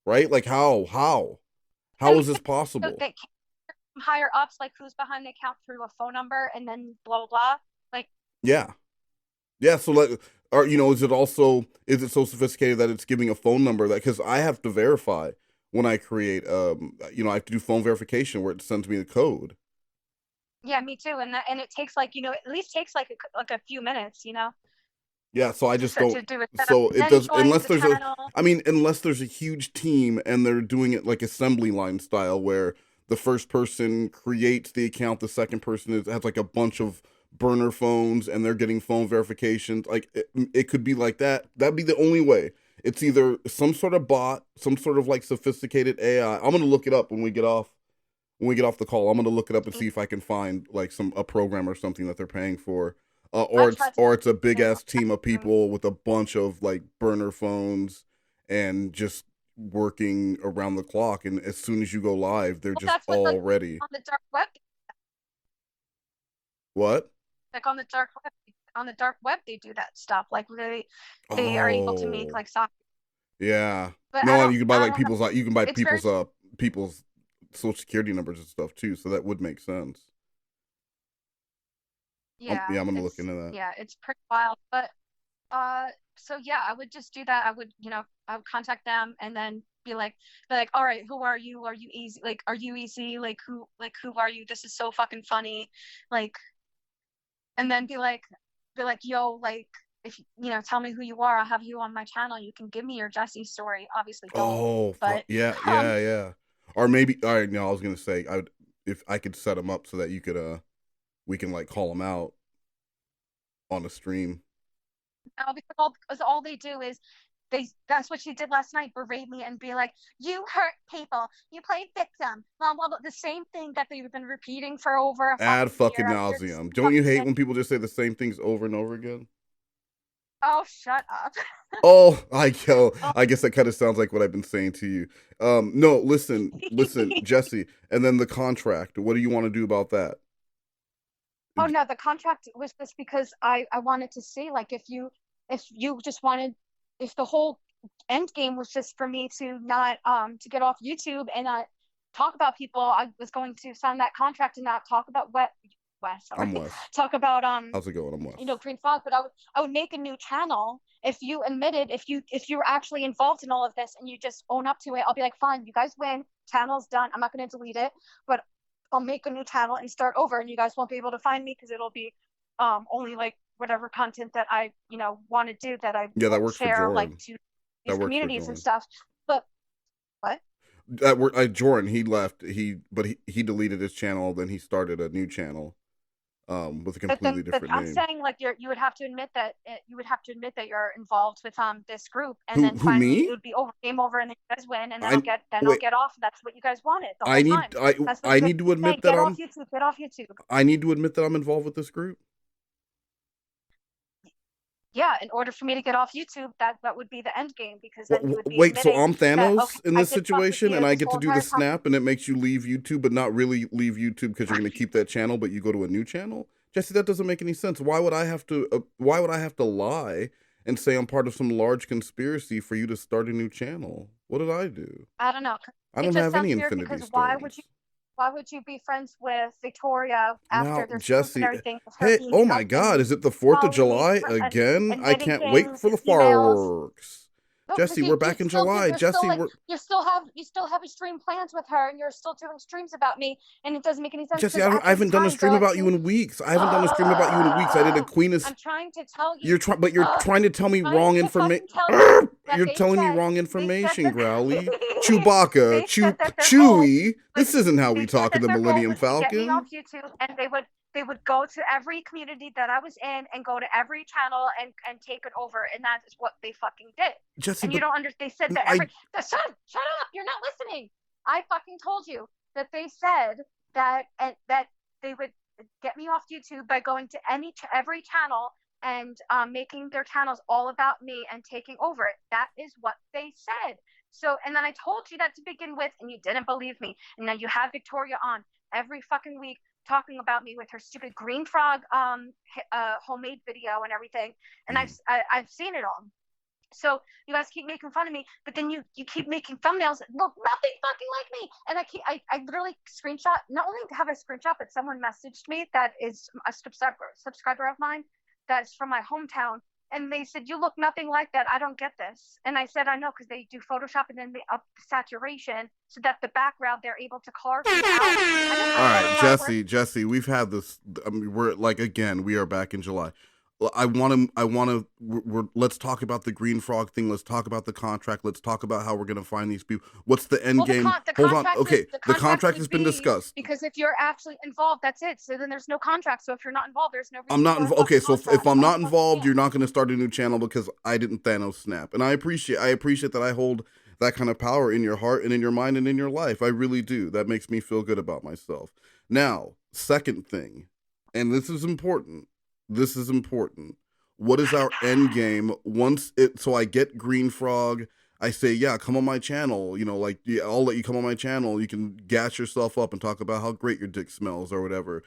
right? Like I how mean, is this so possible? they higher ups, like who's behind the account through a phone number, and then blah blah blah. Like, Yeah. Yeah, so like, or you know, is it so sophisticated that it's giving a phone number that because I have to verify when I create, you know, I have to do phone verification where it sends me the code. yeah, me too. And it takes like, at least takes like a few minutes, Yeah, so I just to don't. do it setup. So And it then does join unless the there's a. channel. I mean, unless there's a huge team and they're doing it like assembly line style, where the first person creates the account, the second person has like a bunch of burner phones and they're getting phone verifications. Like it could be like that. That'd be the only way. It's either some sort of bot, some sort of like sophisticated AI. I'm gonna look it up when we get off the call. I'm gonna look it up and see if I can find like a program or something that they're paying for, I tried to or it's a big do ass team of it. people with a bunch of like burner phones and just working around the clock. And as soon as you go live, they're Well, just that's what all ready. on the dark web, What? like on the dark web, they do that stuff. Like they are able to make Oh, like sock. yeah. But No, and you can buy I like don't know. you can buy It's very, people's social security numbers and stuff too. So that would make sense. yeah, Yeah, I'm gonna look into that. it's pretty wild. But uh, so yeah, I would just do that. I would contact them and then be like, all right, who are you? Are you easy? Like, are you easy? Who are you? This is so fucking funny. Like, and then be like, yo, like, if tell me who you are. I'll have you on my channel. You can give me your Jessi story. Obviously, don't. Oh, fuck. But Yeah, um, yeah, yeah. Or maybe, all right, no, I was gonna say, I would, if I could set them up so that you could, we can like call them out on the stream. no, because all they do is that's what she did last night, berate me and be like, you hurt people, you played victim, blah blah blah, the same thing that they've been repeating for over a Ad fucking fucking year. You're just nauseum. Don't you fucking hate sick. when people just say the same things over and over again? Oh, shut up. Oh, Oh, I guess that kind of sounds like what I've been saying to you. No, listen, Jessi, and then the contract. What do you want to do about that? oh no, the contract was just because I wanted to see, like, if you just wanted, if the whole end game was just for me to not to get off YouTube and not talk about people. I was going to sign that contract and not talk about West, I'm sorry. Wes. Talk about How's it going? I'm Wes. Green Frog, but I would make a new channel if you admitted, if you're actually involved in all of this and you just own up to it. I'll be like, fine, you guys win, channel's done. I'm not going to delete it, but I'll make a new channel and start over, and you guys won't be able to find me because it'll be only like whatever content that I want to do that I that works share for like to these communities and stuff. But what? Jordan, he left. He deleted his channel. Then he started a new channel, with a completely different name. I'm saying like you would have to admit that you're involved with this group, and who, then who finally me? it would be over, game over, and then you guys win, and then I'll get off. That's what you guys wanted the whole I need time. I need to admit that I'm. Get off YouTube. I need to admit that I'm involved with this group. Yeah, in order for me to get off YouTube, that would be the end game, because then you would be wait. So I'm admitting Thanos that, okay, in this I did fuck with situation, you and I this get to whole do the entire time. snap, and it makes you leave YouTube, but not really leave YouTube because you're going to keep that channel, but you go to a new channel. Jessi, that doesn't make any sense. Why would I have to? Why would I have to lie and say I'm part of some large conspiracy for you to start a new channel? What did I do? I don't know. I don't have any Infinity because Stones. why would you be friends with Victoria after Now, their Jessi, and everything? hey, oh my God, is it the 4th of July again? I can't wait for the fireworks. No, Jessi, we're back in July. Jessi, you still have a stream plans with her, and you're still doing streams about me, and it doesn't make any sense. Jessi, I haven't done a stream about you in weeks. I haven't done a stream about you in weeks. I did a Queen of. I'm trying to tell you. You're trying to tell me wrong information. You're telling me wrong information, Growly. Chewbacca, Chewie. This isn't how we talk in the Millennium Falcon. Get me off YouTube, and they would go to every community that I was in and go to every channel and take it over, and that is what they fucking did. Jessi, and you don't understand. They said that shut up, you're not listening. I fucking told you that they said that they would get me off YouTube by going to every channel and making their channels all about me and taking over it. That is what they said. So, and then I told you that to begin with, and you didn't believe me. And now you have Victoria on every fucking week talking about me with her stupid green frog homemade video and everything. And I've seen it all. So you guys keep making fun of me, but then you keep making thumbnails that look nothing fucking like me. And I literally screenshot. Not only have I screenshot, but someone messaged me that is a subscriber of mine that's from my hometown. And they said, you look nothing like that. I don't get this. And I said, I know, because they do Photoshop and then they up the saturation so that the background they're able to carve it out. All right, Jessi, we've had this. I mean, we're like, again, we are back in July. Let's talk about the Green Frog thing. Let's talk about the contract. Let's talk about how we're going to find these people. What's the end game? Hold on. Okay, the contract has been discussed. Because if you're actually involved, that's it. So then there's no contract. So if you're not involved, there's no reason. I'm not involved. Okay, so if I'm not involved, you're not going to start a new channel because I didn't Thanos snap. And I appreciate that I hold that kind of power in your heart and in your mind and in your life. I really do. That makes me feel good about myself. Now, second thing, and this is important. What is our end game so I get Green Frog, I say, yeah, come on my channel, I'll let you come on my channel. You can gas yourself up and talk about how great your dick smells or whatever,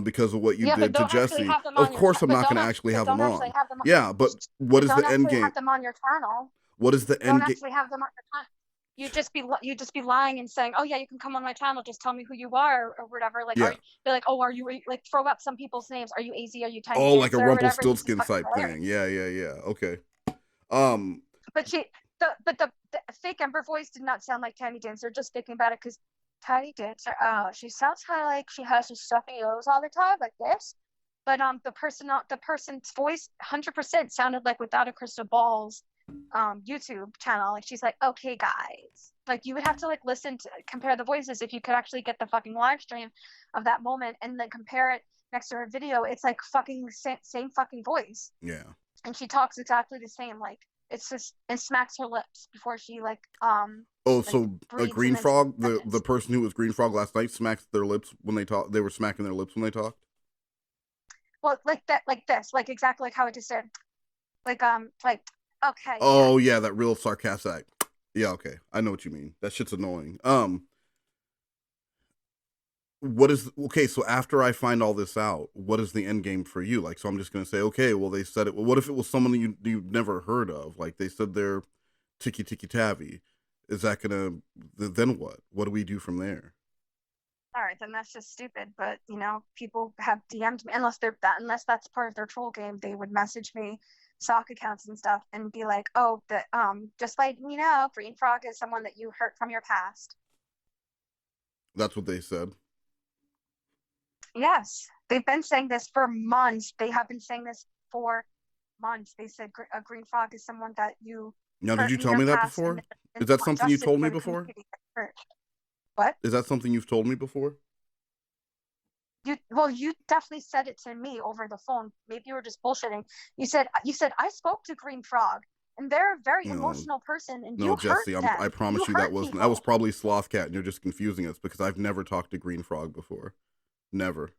because of what you did to Jessi. Of course I'm not going to actually have them on. Yeah, but what is the end game? Have them on your channel. What is the end game? Don't actually have them on your channel. You just be lying and saying, oh yeah, you can come on my channel, just tell me who you are or whatever. Like, yeah. Be like, oh, are you, like, throw out some people's names. Are you AZ? Are you Tiny? Oh, like a Rumpelstiltskin type thing. Yeah. Okay. But the fake Ember voice did not sound like Tiny Dancer. Just thinking about it, because Tiny Dancer, she sounds kind of like she has a stuffy nose all the time, like this. But the person's voice 100% sounded like Without a Crystal Ball's YouTube channel. Like, she's like, okay guys, like, you would have to like listen to compare the voices if you could actually get the fucking live stream of that moment and then compare it next to her video. It's like fucking same fucking voice. Yeah. And she talks exactly the same. Like, it's just, and smacks her lips before she like so a Green Frog, the person who was Green Frog last night smacked their lips when they talked. They were smacking their lips when they talked. Well, like that, like this, like exactly like how I just said, like okay. Oh yeah, that real sarcastic. Yeah, okay, I know what you mean. That shit's annoying. So after I find all this out, what is the end game for you? Like, so I'm just gonna say, okay, well, they said it. Well, what if it was someone you've never heard of? Like, they said they're Tiki Tiki Tavi. Is that gonna, then what? What do we do from there? All right, then that's just stupid. But people have DM'd me unless that's part of their troll game. They would message me, sock accounts and stuff, and be like, "Oh, just letting you know, Green Frog is someone that you hurt from your past." That's what they said. Yes, they've been saying this for months. They have been saying this for months. They said a Green Frog is someone that you Now, did hurt you in tell your me that past, before? and Is that something you justice told me for the before? community that hurt. What? Is that something you've told me before? You definitely said it to me over the phone. Maybe you were just bullshitting. You said I spoke to Green Frog, and they're a very emotional person, and No, you hurt Jessi, them. I promise you hurt that was probably Sloth Cat, and you're just confusing us because I've never talked to Green Frog before. Never.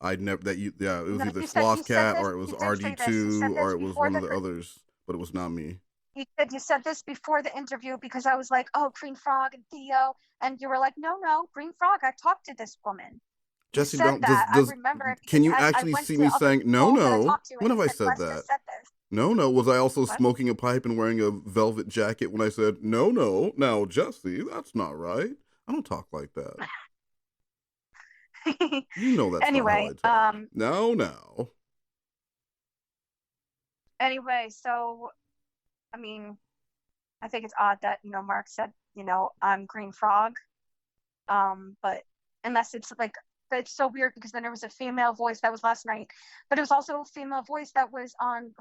I'd never it was either Sloth Cat or it was RD2 or it was one of the others, but it was not me. You said this before the interview because I was like, "Oh, Green Frog and Theo," and you were like, "No, Green Frog. I talked to this woman." Jessi, I remember it. Can you actually see me saying no? When have I said that? No. Was I also smoking a pipe and wearing a velvet jacket when I said no? Now, Jessi, that's not right. I don't talk like that. You know that's anyway, not how I talk. No. Anyway, so I mean, I think it's odd that Mark said I'm Green Frog, but unless it's like. It's so weird because then there was a female voice that was last night, but it was also a female voice that was on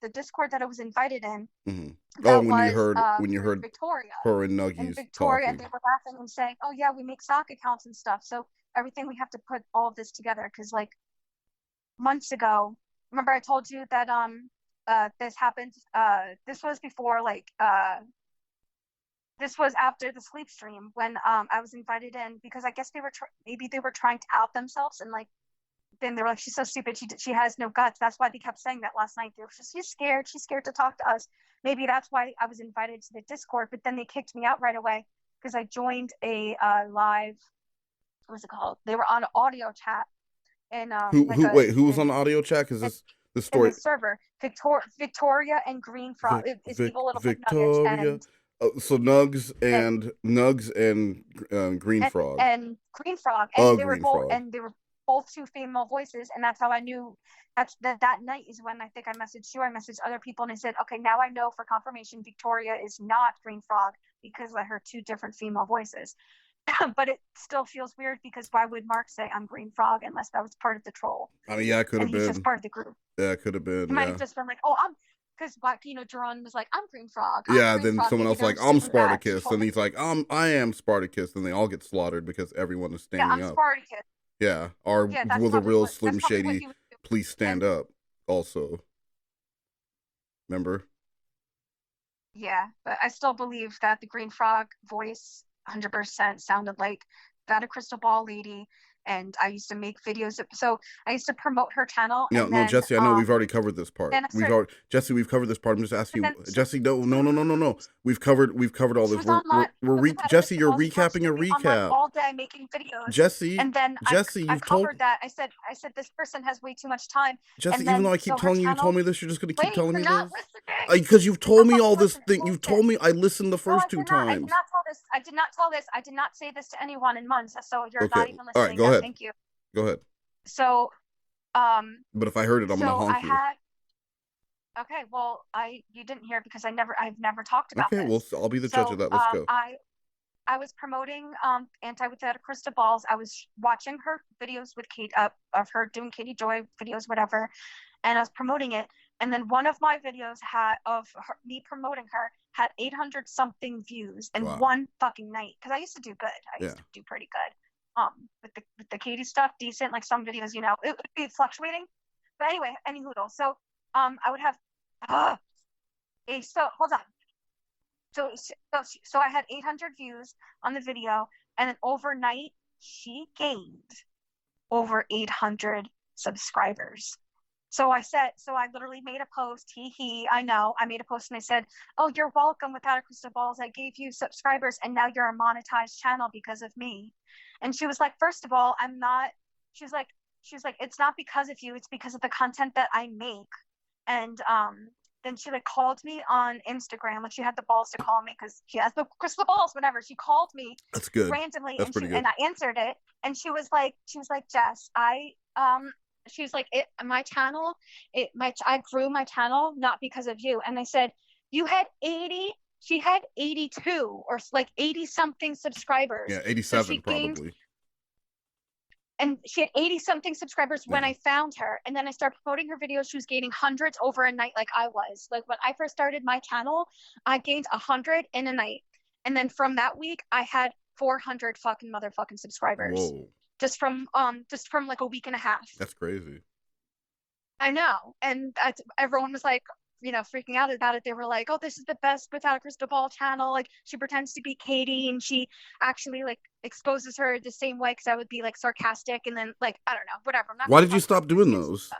the Discord that I was invited in. Mm-hmm. When you heard Victoria, her and Nuggies talking. and they were laughing and saying, "Oh yeah, we make stock accounts and stuff." So everything we have to put all of this together because like months ago, remember I told you that this happened. This was before this was after the sleep stream when I was invited in because I guess maybe they were trying to out themselves and like then they were like she's so stupid she has no guts. That's why they kept saying that last night. They were just she's scared to talk to us. Maybe that's why I was invited to the Discord, but then they kicked me out right away because I joined a live. What was it called? They were on an audio chat and who was on the audio chat? Because this story in the server Victoria and Green Frog is evil little Victoria. And so Nugs and Green Frog and Green Frog and they were both two female voices, and that's how I knew. That night is when I think I messaged you. I messaged other people and I said, okay, now I know for confirmation Victoria is not Green Frog because I heard two different female voices. But it still feels weird because why would Mark say I'm Green Frog unless that was part of the troll? I mean, yeah, it could have been. He's just part of the group. Yeah, it could have been. He might have just been like, oh, I'm. Because Jerron was like, "I'm Green Frog." Then someone else like, "I'm Spartacus," and he's like, I am Spartacus," and they all get slaughtered because everyone is standing up. I'm Spartacus. Yeah, will the real Slim Shady please stand up? Also, remember? Yeah, but I still believe that the Green Frog voice 100% sounded like that a crystal ball lady. And I used to make videos. So I used to promote her channel. No, Jessi, I know we've already covered this part. Jessi, we've covered this part. I'm just asking you, Jessi. No. We've covered all this. Jessi, you're recapping a recap. All day making videos. Jessi, and then Jessi, I covered that. I said this person has way too much time. Jessi, even though I keep telling you, you told me this. You're just gonna keep telling me this. Because you've told me all this thing. You've told me. I listened the first two times. I did not tell this. I did not say this to anyone in months. So you're not even listening. All right, go ahead. Thank you. Go ahead. So, but if I heard it, I'm gonna honk you. Okay, well, you didn't hear because I've never talked about this. Okay, well, I'll be the judge of that. Let's go. I was promoting anti-witheta crystal balls. I was watching her videos with Kate of her doing Katie Joy videos, whatever, and I was promoting it. And then one of my videos me promoting her had 800 something views in one fucking night. Because I used to do good. I used to do pretty good. With the Katie stuff, decent. Like some videos, it would be fluctuating. But anyway, any hoodle. So I would have so hold on. So I had 800 views on the video, and then overnight she gained over 800 subscribers. So I literally made a post. I know. I made a post and I said, "Oh, you're welcome. Without a crystal balls, I gave you subscribers, and now you're a monetized channel because of me." And she was like, "First of all, I'm not." She's like, "It's not because of you. It's because of the content that I make." And then she like called me on Instagram. Like she had the balls to call me because she has the crystal balls. Whatever. She called me. That's good. Randomly, That's pretty good. And I answered it, and she was like, Jess, she was like, my channel, I grew my channel not because of you. And I said, you had 80. She had 82 or like 80 something subscribers. Yeah, 87 probably. And she had 80 something subscribers when I found her. And then I started promoting her videos. She was gaining hundreds over a night like I was. Like when I first started my channel, I gained 100 in a night. And then from that week, I had 400 fucking motherfucking subscribers. Whoa. Just from like a week and a half. That's crazy. I know. And everyone was like, you know, freaking out about it. They were like, oh, this is the best Without a Crystal Ball channel. Like she pretends to be Katie and she actually like exposes her the same way because I would be like sarcastic and then like, I don't know, whatever. I'm not. Why did you stop doing those?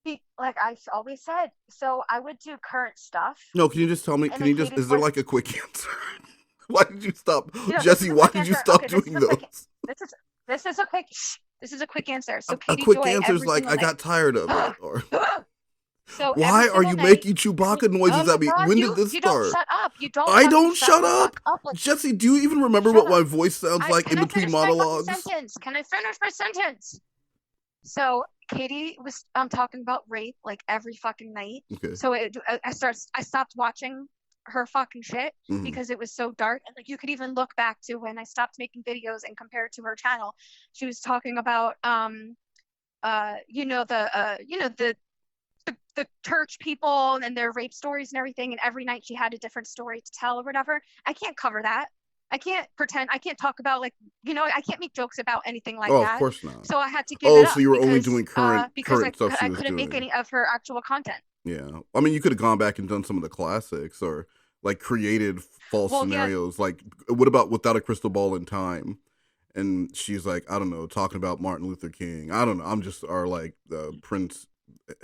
Like I always said, so I would do current stuff. No, can you just tell me, is there like a quick answer? Why did you stop? Jessi, why did you stop doing those? This is a quick answer. So a quick answer is like, I got tired of it. Or... So why are you making Chewbacca noises at me? When did this start? You don't shut up. I don't shut up. Jessi, do you even remember what my voice sounds like in between monologues? Can I finish my sentence? So Katie was talking about rape like every fucking night. Okay. So I stopped watching her fucking shit because it was so dark. And like you could even look back to when I stopped making videos and compare it to her channel. She was talking about the church people and their rape stories and everything, and every night she had a different story to tell or whatever. I can't cover that. I can't pretend. I can't talk about like, you know, I can't make jokes about anything like that. Oh, of course not. So I had to give it up. So you were only doing current stuff I couldn't make any of her actual content. Yeah. I mean, you could have gone back and done some of the classics or like created false scenarios. Yeah. Like, what about Without a Crystal Ball in Time? And she's like, I don't know, talking about Martin Luther King. I don't know. I'm just, or like Prince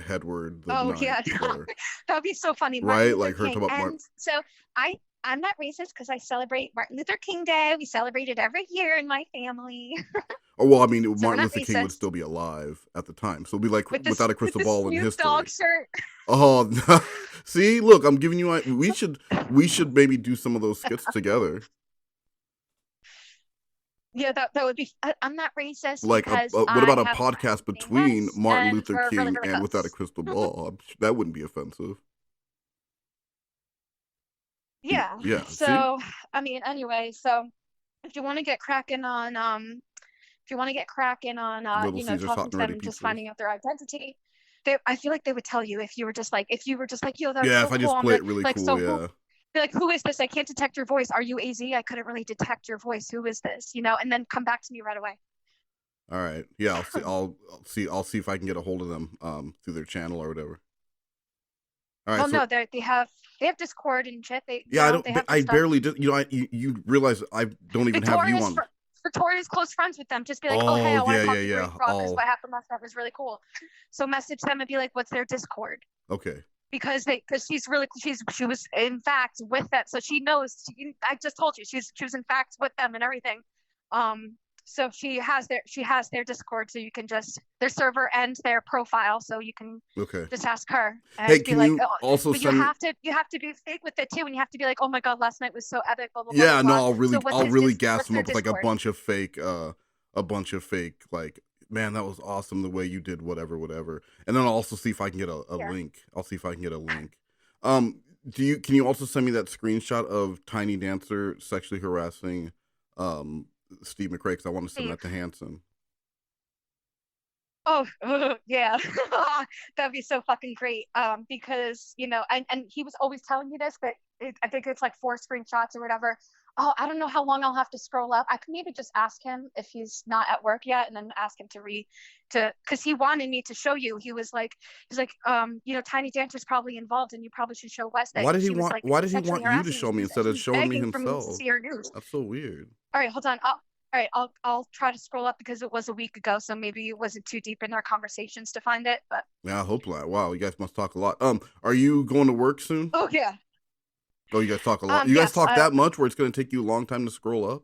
Edward. That would be so funny. Right? Like her talking about Martin. So I'm not racist because I celebrate Martin Luther King Day. We celebrate it every year in my family. Oh, well, I mean, Martin Luther King would still be alive at the time. So it'd be like Without a Crystal Ball in history. Dog shirt. Oh, see, look, I'm giving you, we should maybe do some of those skits together. Yeah, that would be, I'm not racist. Like, what about a podcast between Martin Luther King and Without a Crystal Ball? That wouldn't be offensive. Yeah. Yeah. So, I mean, anyway, so if you want to get cracking on, you know, talking to them and just finding out their identity, I feel like they would tell you if you were just like, yo, that's yeah, so if I cool. just play it really like, cool, so yeah. Be like, who is this? I can't detect your voice. Are you AZ? I couldn't really detect your voice. Who is this? You know, and then come back to me right away. All right. Yeah, I'll see if I can get a hold of them through their channel or whatever. All right. Oh, no, they have Discord and shit. I barely did. You know, you realize I don't even have you on. Victoria's close friends with them. Just be like, oh hey, I want to talk to you because what happened last night was really cool. So message them and be like, what's their Discord? Okay. Because she was in fact with that, so she knows. I just told you she was in fact with them and everything. So she has their Discord, so you can just their server and their profile, so you can just ask her. And hey, can you also but send? You have to be fake with it too, and you have to be like, oh my god, last night was so epic. Blah, blah, yeah, blah, no, blah. I'll really gas them up with like a bunch of fake like, man, that was awesome the way you did whatever, and then I'll also see if I can get a link. I'll see if I can get a link. Can you also send me that screenshot of Tiny Dancer sexually harassing Steve McRae, because I want to send that to Hansen. Oh, yeah. That'd be so fucking great. Because, you know, and he was always telling me this, but I think it's like 4 screenshots or whatever. Oh, I don't know how long I'll have to scroll up. I could maybe just ask him if he's not at work yet, and then ask him because he wanted me to show you. He's like, you know, Tiny Dancer's probably involved, and you probably should show Wednesday. Why did he want you to show me instead of showing me himself? To see her news. That's so weird. All right, hold on. I'll try to scroll up because it was a week ago, so maybe it wasn't too deep in our conversations to find it. But yeah, I hope not. Wow, you guys must talk a lot. Are you going to work soon? Oh yeah. Oh, you guys talk a lot. You guys talk that much where it's going to take you a long time to scroll up?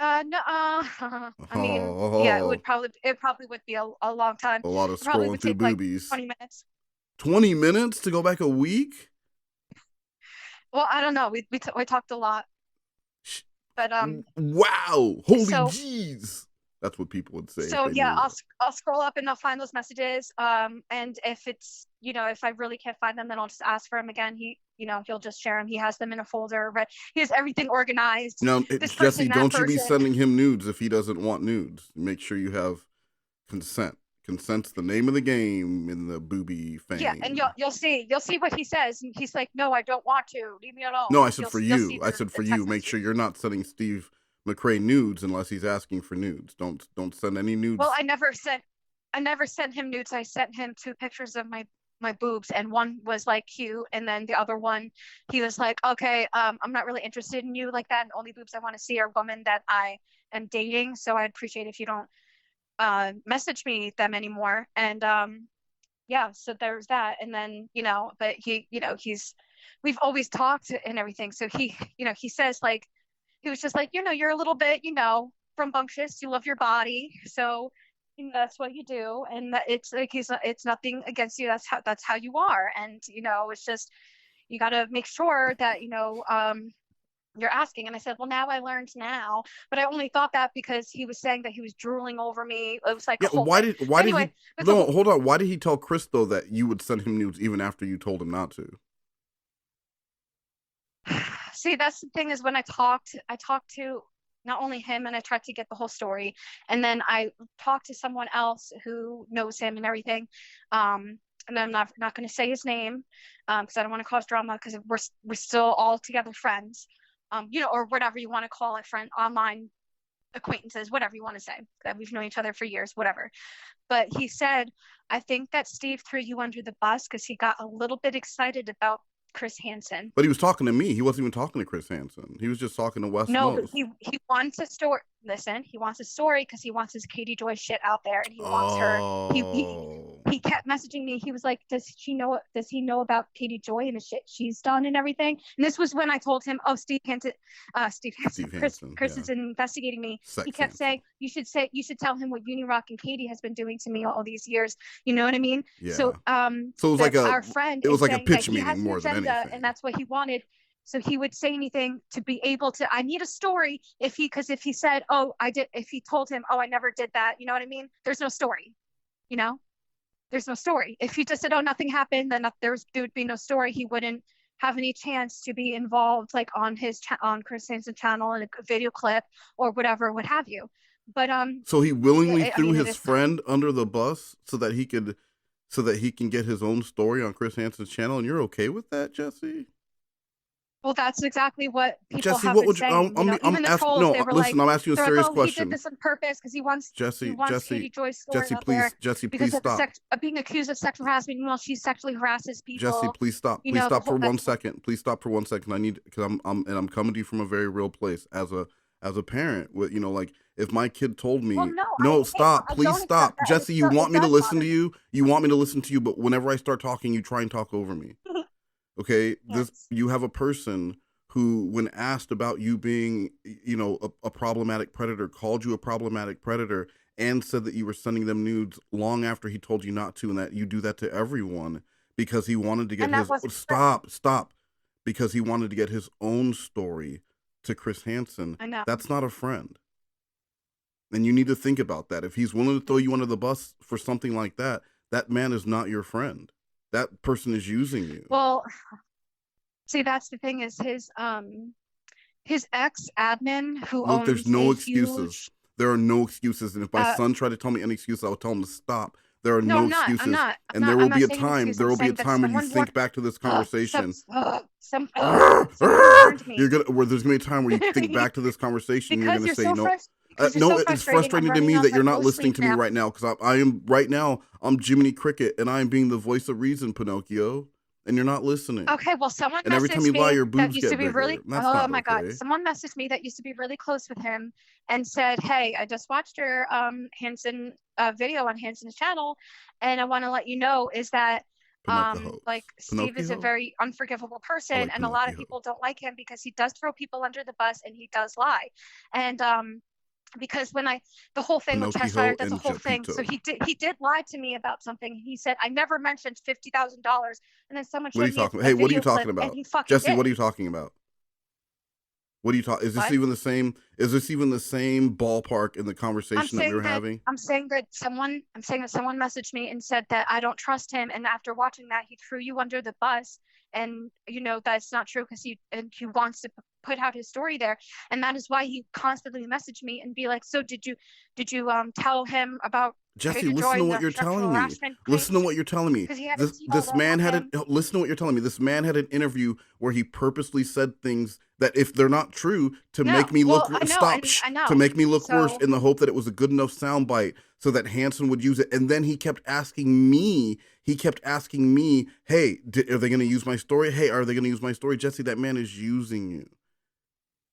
No, I mean, yeah, Oh, it probably would be a long time. a lot of It probably scrolling would through take like boobies. 20 minutes. 20 minutes to go back a week? Well, I don't know. We talked a lot, but Wow. Holy so jeez. That's what people would say if so they yeah, knew. I'll scroll up and I'll find those messages. And if it's, if I really can't find them, then I'll just ask for him again. He'll just share them. He has them in a folder, right? He has everything organized. Now, This Jessi, person, that don't you be person. sending him nudes if he doesn't want nudes. Make sure you have consent. Consent's the name of the game in the booby Yeah, and fame. you'll see what he says, and he's like, "No, I don't want to. Leave me No, alone." I said for You'll see you. I said the for you. text Make messages. sure you're not sending Steve McRae nudes unless he's asking for nudes. Don't send any Well, nudes. I never sent him nudes. I sent him 2 pictures of my boobs, and one was like cute, and then the other one, he was like, "Okay, I'm not really interested in you like that, and only boobs I want to see are women that I am dating. So I'd appreciate if you don't message me them anymore." And yeah, so there's that. And then, but we've always talked and everything. So he says, like, he was just like, you're a little bit, rambunctious. You love your body. So, that's what you do. And that it's like, it's nothing against you. That's how you are. And, it's just, you got to make sure that, you're asking. And I said, well, now I learned now, but I only thought that because he was saying that he was drooling over me. It was like a Yeah, whole thing. why did Anyway, he it's a no, whole, hold on. Why did he tell Chris though that you would send him nudes even after you told him not to? see, that's the thing is when I talked to not only him and I tried to get the whole story, and then I talked to someone else who knows him and everything. And I'm not going to say his name because I don't want to cause drama because we're still all together friends, or whatever you want to call it, friend, online acquaintances, whatever you want to say. That we've known each other for years, whatever. But he said, I think that Steve threw you under the bus because he got a little bit excited about Chris Hansen. But he was talking to me. He wasn't even talking to Chris Hansen. He was just talking to Wes No, but Knows. he wants a story. Listen, he wants a story because he wants his Katie Joy shit out there, and he wants her. He kept messaging me. He was like, "Does he know about Katie Joy and the shit she's done and everything?" And this was when I told him, "Oh, Steve Hansen, Chris Yeah. is investigating me." Sex He kept Hansen. saying, you should tell him what Unirock and Katie has been doing to me all these years. You know what I mean? Yeah. So, So it was like our friend it was is like a saying pitch that he has meeting an more than agenda, anything. and that's what he wanted. So he would say anything to be able to, I need a story because if he said, oh, if he told him, oh, I never did that, you know what I mean? There's no story, you know? There's no story. If he just said, oh, nothing happened, then there would be no story. He wouldn't have any chance to be involved like on on Chris Hansen's channel in a video clip or whatever, what have you. But so he willingly I threw mean, his friend under the bus so that he can get his own story on Chris Hansen's channel, and you're okay with that, Jessi? well, that's exactly what people Jessi, have what been would you? saying. I'm Even the asking. trolls, No, they were listen. like, I'm asking you a serious oh, he did question, this on purpose because he wants Jessi, Katie Joy's story out please, there Jessi, because please stop. of being accused of sexual harassment. Well, she sexually harasses Jessi, people. please stop. You Please know, stop for that, 1 second. Please stop for 1 second. I need because I'm coming to you from a very real place as a parent. With like if my kid told me, well, no, no, stop, I please don't accept stop, that, and Jessi. You it want me to does listen bother to me. you? You want me to listen to you? But whenever I start talking, you try and talk over me. Okay, Yes. you have a person who, when asked about you being, a problematic predator, called you a problematic predator and said that you were sending them nudes long after he told you not to, and that you do that to everyone because he wanted to get And that his wasn't stop because he wanted to get his own story to Chris Hansen. I know. That's not a friend. And you need to think about that. If he's willing to throw you under the bus for something like that, that man is not your friend. That person is using you. Well, see, that's the thing is his ex admin who Look, there's owns no a excuses. huge. There are no excuses. And if my son tried to tell me any excuse, I would tell him to stop. There are No, no I'm not. excuses. I'm And there not. will I'm be not a saying an time. excuse. There I'm will be a saying that time when you someone think back to this conversation. someone warned me. Where there's gonna be a time where you think back to this conversation. And you're Because gonna you're say, so no. because you're No, so it's frustrating. I'm frustrating to running me off that you're like not no listening sleep to me now. right now because I am right now. I'm Jiminy Cricket and I am being the voice of reason, Pinocchio, and you're not listening. Okay, well, someone And every time messaged you lie, me your that boobs used to get be bigger. really. That's Oh not my God! okay. Someone messaged me that used to be really close with him and said, "Hey, I just watched your Hansen video on Hansen's channel, and I want to let you know is that like Steve is a Pinocchio? very unforgivable person, like and a lot of Pinocchio. people don't like him because he does throw people under the bus and he does lie. And because when the whole thing with Pinocchio Cheshire, that's a and whole thing. So Geppetto. he did lie to me about something. He said I never mentioned $50,000, and then someone What are you showed me talking? a Hey, what are you video clip, talking and about, he fucking Jessi? did. What are you talking about? What are you talking? Is this What? even the same? Is this even the same ballpark in the conversation that we were having? I'm saying that someone messaged me and said that I don't trust him, and after watching that, he threw you under the bus, and you know that's not true because he wants to put out his story there, and that is why he constantly messaged me and be like, so did you tell him about Jessi, to listen to join what the you're sexual telling me. harassment Listen to page? what you're telling me. Because he had a This all man about had him. it. Listen to what you're telling me. This man had an interview where he purposely said things that, if they're not true, to make me look I know, stop and I know. to make me look worse, So in the hope that it was a good enough soundbite so that Hansen would use it. And then he kept asking me. He kept asking me, "Hey, are they going to use my story? Hey, are they going to use my story?" Jessi, that man is using you.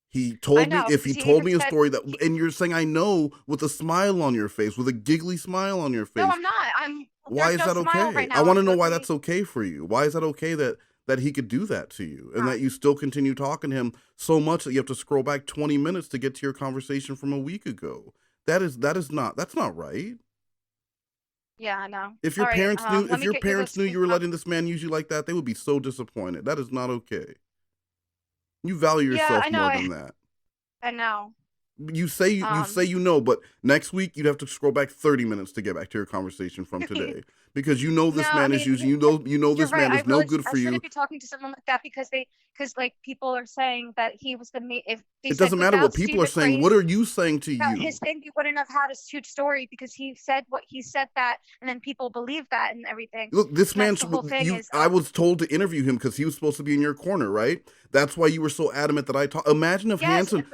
He told me, if he told me a story that, and you're saying I know, with a smile on your face, with a giggly smile on your face. No, I'm not. Why is no that okay? right now. I want to know why that's okay for you. Why is that okay that he could do that to you, and that you still continue talking to him so much that you have to scroll back 20 minutes to get to your conversation from a week ago? That's not right. Yeah, I know. If your parents knew you were screenshots. letting this man use you like that, they would be so disappointed. That is not okay. You value yourself more than that. I know. You say you know, but next week you'd have to scroll back 30 minutes to get back to your conversation from today, because you know this man is using you. You know this man is no good for you. I shouldn't be talking to someone like that because like people are saying that he was if they It said doesn't matter what people are saying. What are you saying to you? His thing, he wouldn't have had a huge story because he said what he said that, and then people believe that and everything. Look, this man. I was told to interview him because he was supposed to be in your corner, right? That's why you were so adamant that I talk. Imagine if Hansen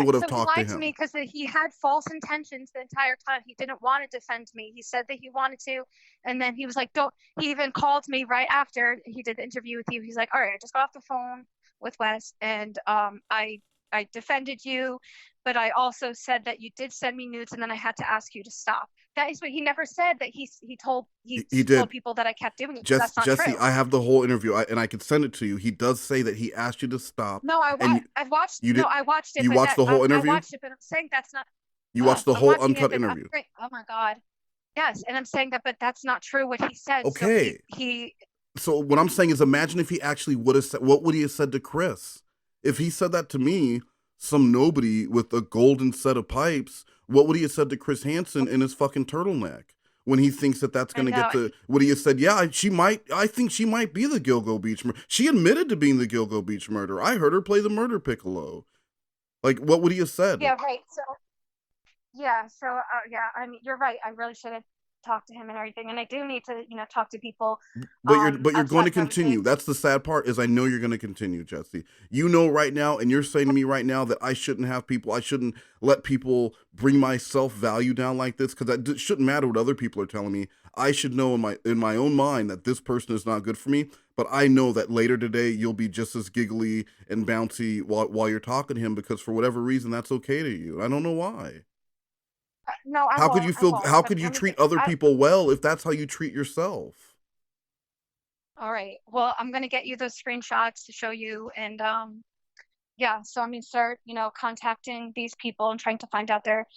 would have talked to him. He lied to me because he had false intentions the entire time. He didn't want to defend me. He said that he wanted to, and then he was like, "Don't." He even called me right after he did the interview with you. He's like, "All right, I just got off the phone with Wes, and I defended you, but I also said that you did send me nudes, and then I had to ask you to stop." That is what he never said. That he told people that I kept doing it. That's not Jessi, true. I have the whole interview, and I can send it to you. He does say that he asked you to stop. No, I watched it. You watched the whole interview? I watched it, but I'm saying that's not. You watched the whole uncut interview. Oh my God. Yes, and I'm saying that, but that's not true what he said. Okay. So what I'm saying is, imagine if he actually would have said, what would he have said to Chris? If he said that to me, some nobody with a golden set of pipes, what would he have said to Chris Hansen in his fucking turtleneck? When he thinks that's going to get to what he has said, I think she might be the Gilgo Beach murderer. She admitted to being the Gilgo Beach murderer. I heard her play the murder piccolo. Like, what would he have said? Yeah, right. I mean, you're right. I really should have talked to him and everything, and I do need to, talk to people. But you're going to continue. That's the sad part, is I know you're going to continue, Jessi. You know right now, and you're saying to me right now that I shouldn't let people bring my self-value down like this, because it shouldn't matter what other people are telling me. I should know in my own mind that this person is not good for me, but I know that later today you'll be just as giggly and bouncy while you're talking to him, because for whatever reason that's okay to you. I don't know why. No, how could you feel? How could you treat other people well if that's how you treat yourself? All right. Well, I'm gonna get you those screenshots to show you, and so I'm gonna start, contacting these people and trying to find out their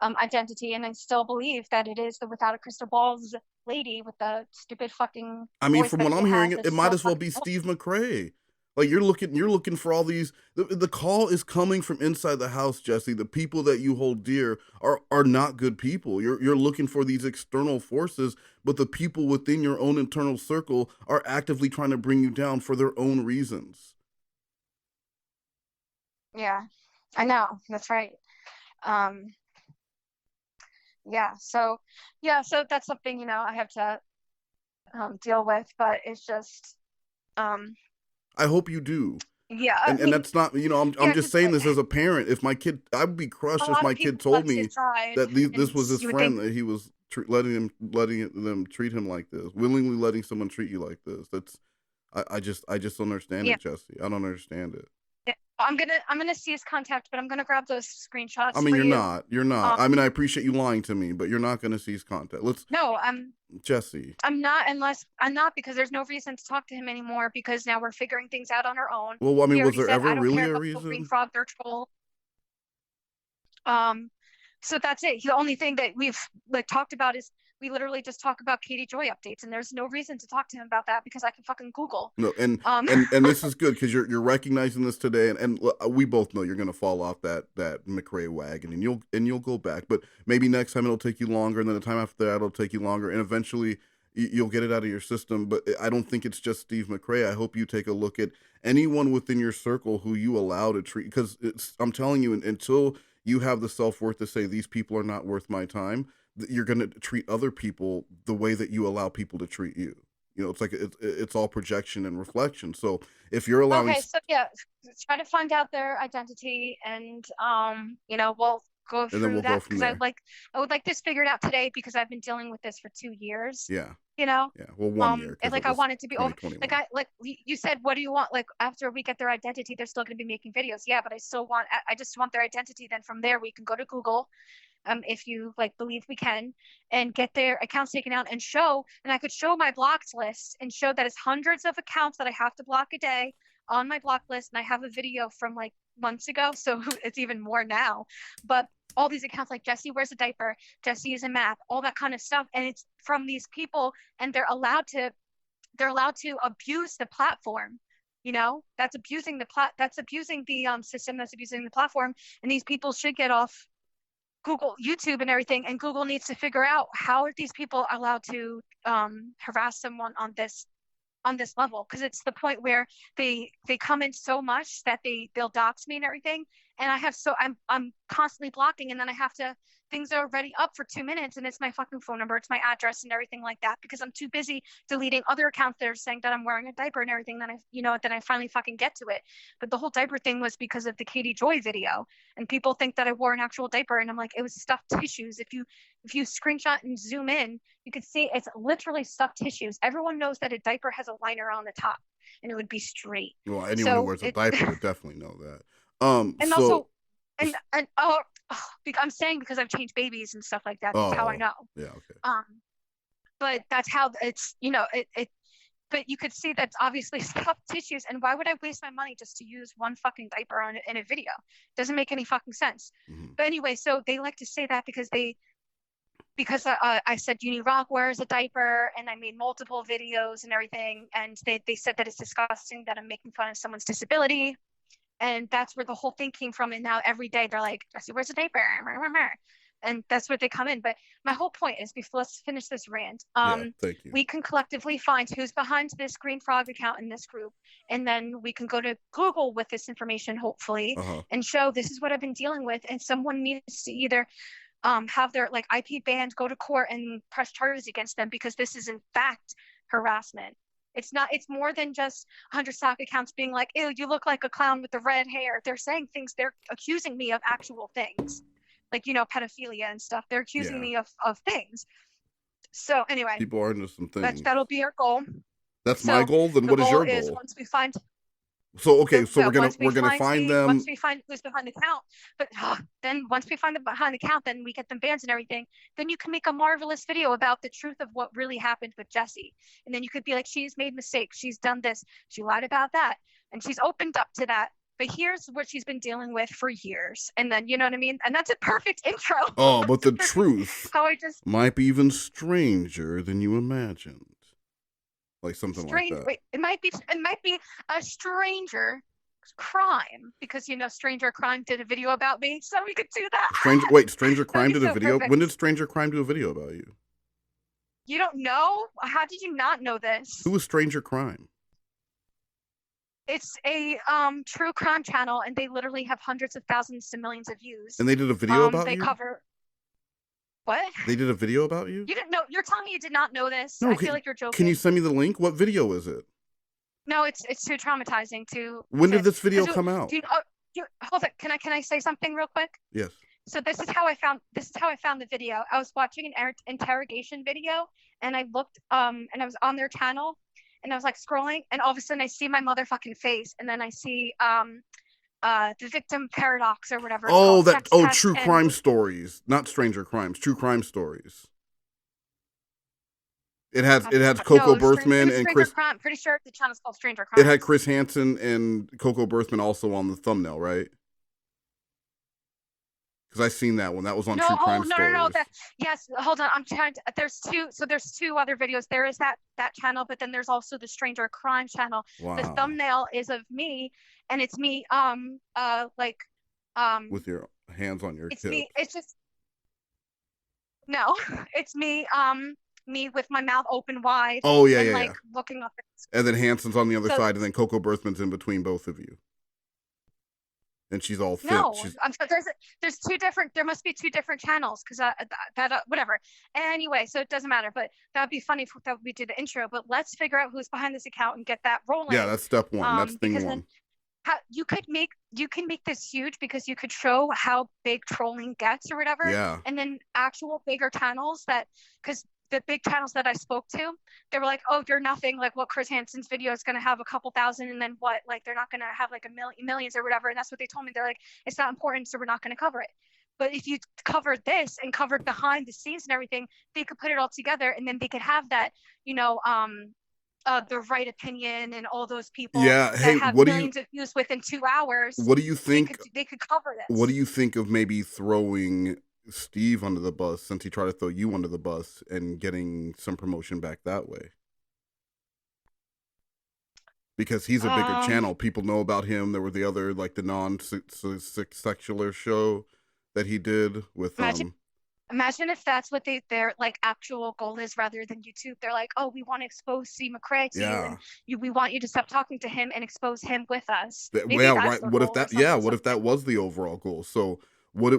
identity. And I still believe that it is the without a crystal balls lady with the stupid fucking. I mean, from what I'm hearing, it might as well be Steve McRae. Like, you're looking for all these. The call is coming from inside the house, Jessi. The people that you hold dear are not good people. You're looking for these external forces, but the people within your own internal circle are actively trying to bring you down for their own reasons. Yeah, I know. That's right. So that's something, I have to deal with, but it's just I hope you do. Yeah, and that's not, I'm just saying this as a parent. If my kid, I'd be crushed if my kid told me that this was his friend, that he was letting them treat him like this, willingly letting someone treat you like this. That's I just don't understand it, Jessi. I don't understand it. I'm gonna see his contact, but I'm gonna grab those screenshots I mean, for you're you. not. You're not. I mean, I appreciate you lying to me, but you're not going to cease contact. No, Jessi. I'm not because there's no reason to talk to him anymore because now we're figuring things out on our own. Well, I mean, He was already there said ever I don't really care a about the green reason? frog, they're troll. So that's it. The only thing that we've like talked about is we literally just talk about Katie Joy updates, and there's no reason to talk to him about that because I can fucking Google. No, and this is good because you're recognizing this today, and we both know you're gonna fall off that McRae wagon, and you'll go back, but maybe next time it'll take you longer, and then the time after that it'll take you longer, and eventually you'll get it out of your system. But I don't think it's just Steve McRae. I hope you take a look at anyone within your circle who you allow to treat, because I'm telling you, until you have the self-worth to say these people are not worth my time, you're going to treat other people the way that you allow people to treat you. You know, it's like it's all projection and reflection. So if you're allowing, okay, so yeah, try to find out their identity, and we'll go and then through we'll that go from because there. I would like this figured out today because I've been dealing with this for 2 years. Yeah. Yeah. Well, 1 year. And like I want it to be over. Like like you said, what do you want? Like after we get their identity, they're still going to be making videos. Yeah, but I just want their identity. Then from there we can go to Google, if you like believe we can, and get their accounts taken out and I could show my blocked list and show that it's hundreds of accounts that I have to block a day on my block list, and I have a video from like months ago, so it's even more now. But all these accounts like Jessi wears a diaper, Jessi is a map, all that kind of stuff, and it's from these people, and they're allowed to abuse the platform. That's abusing the system, that's abusing the platform, and these people should get off Google, YouTube, and everything. And Google needs to figure out how are these people allowed to harass someone on this level, because it's the point where they come in so much that they'll dox me and everything, and I'm constantly blocking, and then I have to things are already up for 2 minutes, and it's my fucking phone number, it's my address and everything like that, because I'm too busy deleting other accounts that are saying that I'm wearing a diaper and everything. Then I finally fucking get to it. But the whole diaper thing was because of the Katie Joy video, and people think that I wore an actual diaper, and I'm like, it was stuffed tissues. If you screenshot and zoom in, you could see it's literally stuffed tissues. Everyone knows that a diaper has a liner on the top, and it would be straight. Well, anyone who wears a diaper would definitely know that. And also, I'm saying because I've changed babies and stuff like that. That's how I know. Yeah. Okay. But that's how it's but you could see that's obviously stuffed tissues, and why would I waste my money just to use one fucking diaper in a video? Doesn't make any fucking sense. Mm-hmm. But anyway, so they like to say that because I said Uni Rock wears a diaper, and I made multiple videos and everything, and they said that it's disgusting that I'm making fun of someone's disability, and that's where the whole thing came from. And now every day they're like, Jessi wears a diaper, and that's where they come in. But my whole point is, let's finish this rant. Thank you. We can collectively find who's behind this Green Frog account in this group, and then we can go to Google with this information, hopefully, and show this is what I've been dealing with, and someone needs to either have their IP banned, go to court and press charges against them, because this is in fact harassment. It's more than just 100 stock accounts being like, ew, you look like a clown with the red hair. They're saying things, they're accusing me of actual things, like, pedophilia and stuff. They're accusing me of things. So anyway, people are into some things. That'll be our goal. That's my goal. Then what is your goal? Is once we find So we're gonna find them. Once we find who's behind the account, but then once we find them behind the account, then we get them bans and everything. Then you can make a marvelous video about the truth of what really happened with Jessi, and then you could be like, she's made mistakes, she's done this, she lied about that, and she's opened up to that. But here's what she's been dealing with for years, and then you know what I mean. And that's a perfect intro. Oh, but the truth might be even stranger than you imagined. Like something like that. Wait, it might be a stranger crime, because Stranger Crime did a video about me, so we could do that. Stranger Crime did a video? Perfect. When did Stranger Crime do a video about you? You don't know? How did you not know this? Who is Stranger Crime? It's a true crime channel, and they literally have hundreds of thousands to millions of views. And they did a video about you? They cover. What? They did a video about you? You didn't know? You're telling me you did not know this? No, I feel like you're joking. Can you send me the link? What video is it? No, it's too traumatizing to. When did this video come out? Hold it. Can I say something real quick? Yes. So this is how I found the video. I was watching an interrogation video, and I looked and I was on their channel, and I was like scrolling, and all of a sudden I see my motherfucking face, and then I see the victim paradox or whatever it's Oh, called, that sex oh, test, true and crime stories, not stranger crimes. True crime stories. It has Coco no, it Berthman was and Stranger Chris. Crime. Pretty sure the channel's called Stranger It had Crimes. Chris Hansen and Coco Berthman also on the thumbnail, right? Because I seen that one. That was on No, True Crime no. Stories. Yes, hold on. I'm trying to. There's two other videos. There is that channel, but then there's also the Stranger Crime channel. The Wow. thumbnail is of me, and it's me. With your hands on your It's me. hips. It's just no. It's me. Me with my mouth open wide Oh yeah, and yeah, like yeah. looking up. And then Hansen's on the other So side, and then Coco Berthman's in between both of you, and she's all fit. no, I'm so there's two different. There must be two different channels because whatever. Anyway, so it doesn't matter. But that would be funny if that we did the intro. But let's figure out who's behind this account and get that Yeah, rolling. that's step one. That's thing Because one. then you can make this huge because you could show how big trolling gets or whatever, Yeah. and then actual bigger channels that because the big channels that I spoke to, they were like, oh, you're nothing. Like, what Chris Hansen's video is going to have a couple thousand, and then what? Like, they're not going to have like millions or whatever. And that's what they told me. They're like, it's not important, so we're not going to cover it. But if you covered this and covered behind the scenes and everything, they could put it all together, and then they could have that, the right opinion and all those people Yeah. Hey, that have millions of views within 2 hours. What do you think? They could cover this. What do you think of maybe throwing Steve under the bus since he tried to throw you under the bus and getting some promotion back that way? Because he's a bigger channel. People know about him. There were the other, like the non-sexular show that he did with Imagine if that's what their like actual goal is rather than YouTube. They're like, oh, we want to expose Steve McRae to you, and we want you to stop talking to him and expose him with us. Maybe yeah, that's right. their What if goal that? or Yeah, something. what if that was the overall goal? So what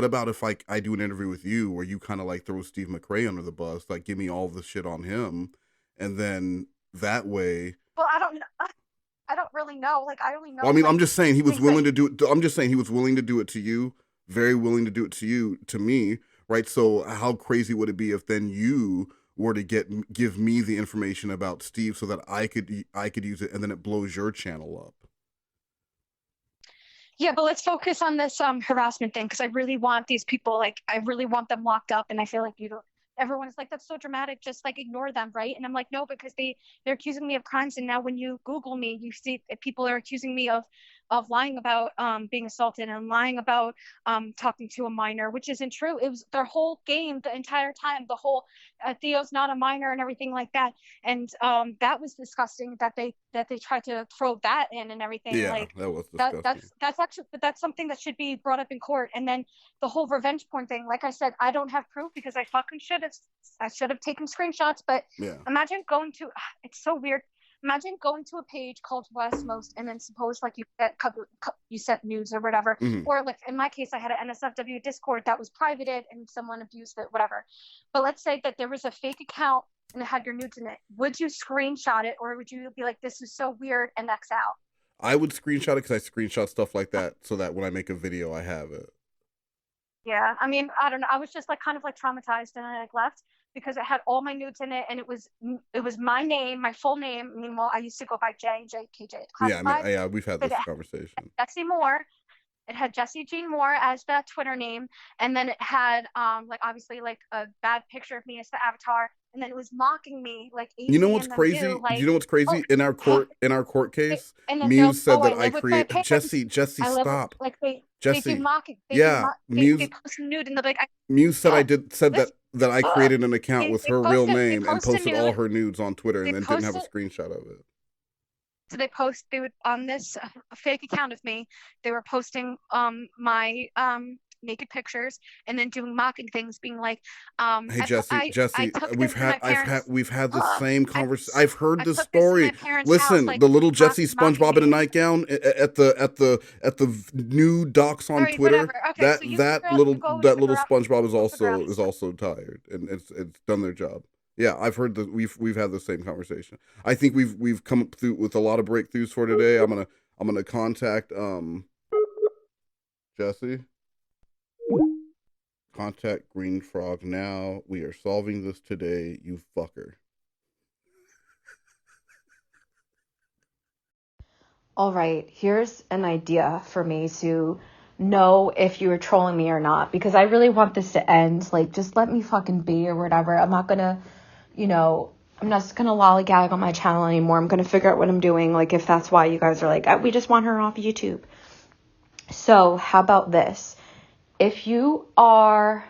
about if like I do an interview with you where you kind of like throw Steve McRae under the bus, like give me all the shit on him, and then that way. Well, I don't really know. Like, I only know. Well, I mean, like, I'm just saying he was things willing that to do it. I'm just saying he was willing to do it to you, very willing to do it to you, to me, right? So how crazy would it be if then you were to give me the information about Steve so that I could use it, and then it blows your channel up? Yeah, but let's focus on this harassment thing because I really want these people, like, I really want them locked up, and I feel like everyone is like, that's so dramatic, just like ignore them, right? And I'm like, no, because they're accusing me of crimes, and now when you Google me, you see that people are accusing me of lying about being assaulted and lying about talking to a minor, which isn't true. It was their whole game the entire time, the whole Theo's not a minor and everything like that. And that was disgusting that they tried to throw that in and everything. Yeah, like that was disgusting. that's actually, but that's something that should be brought up in court. And then the whole revenge porn thing, like I said, I don't have proof because I fucking should have taken screenshots. But yeah. Imagine going to, it's so weird. Imagine going to a page called Westmost and then suppose like you sent nudes or whatever. Mm-hmm. Or like in my case, I had an NSFW Discord that was privated and someone abused it, whatever. But let's say that there was a fake account and it had your nudes in it. Would you screenshot it, or would you be like, this is so weird, and X out? I would screenshot it because I screenshot stuff like that so that when I make a video, I have it. Yeah, I mean, I don't know. I was just like kind of like traumatized, and I like left because it had all my nudes in it, and it was my name, my full name. Meanwhile, I used to go by JKJ. Yeah, I mean, yeah, we've had this conversation. Jessi Moore. It had Jessi Jean Moore as the Twitter name, and then it had like obviously like a bad picture of me as the avatar, and then it was mocking me like. You know what's crazy? Do you know what's crazy? In our court case, Muse said that I create Jessi, stop. Like they Jessi, do mocking. Muse. They post nude and they're like. Muse said that I created an account with her real name and posted all her nudes on Twitter and then didn't have a screenshot of it. So they would on this fake account of me, they were posting my naked pictures and then doing mocking things, being like, "Hey Jessi, we've had the same conversation. I've heard this story. Listen, the little Jessi SpongeBob in a nightgown at the new docs on Twitter. Okay, that little SpongeBob is also tired and it's done their job. Yeah, I've heard that we've had the same conversation. I think we've come up with a lot of breakthroughs for today. I'm gonna contact Jessi. Contact Green Frog now. We are solving this today, you fucker. All right, here's an idea for me to know if you were trolling me or not, because I really want this to end. Like, just let me fucking be or whatever. I'm not gonna, I'm not just gonna lollygag on my channel anymore. I'm gonna figure out what I'm doing. Like, if that's why you guys are like, we just want her off YouTube. So how about this? If you are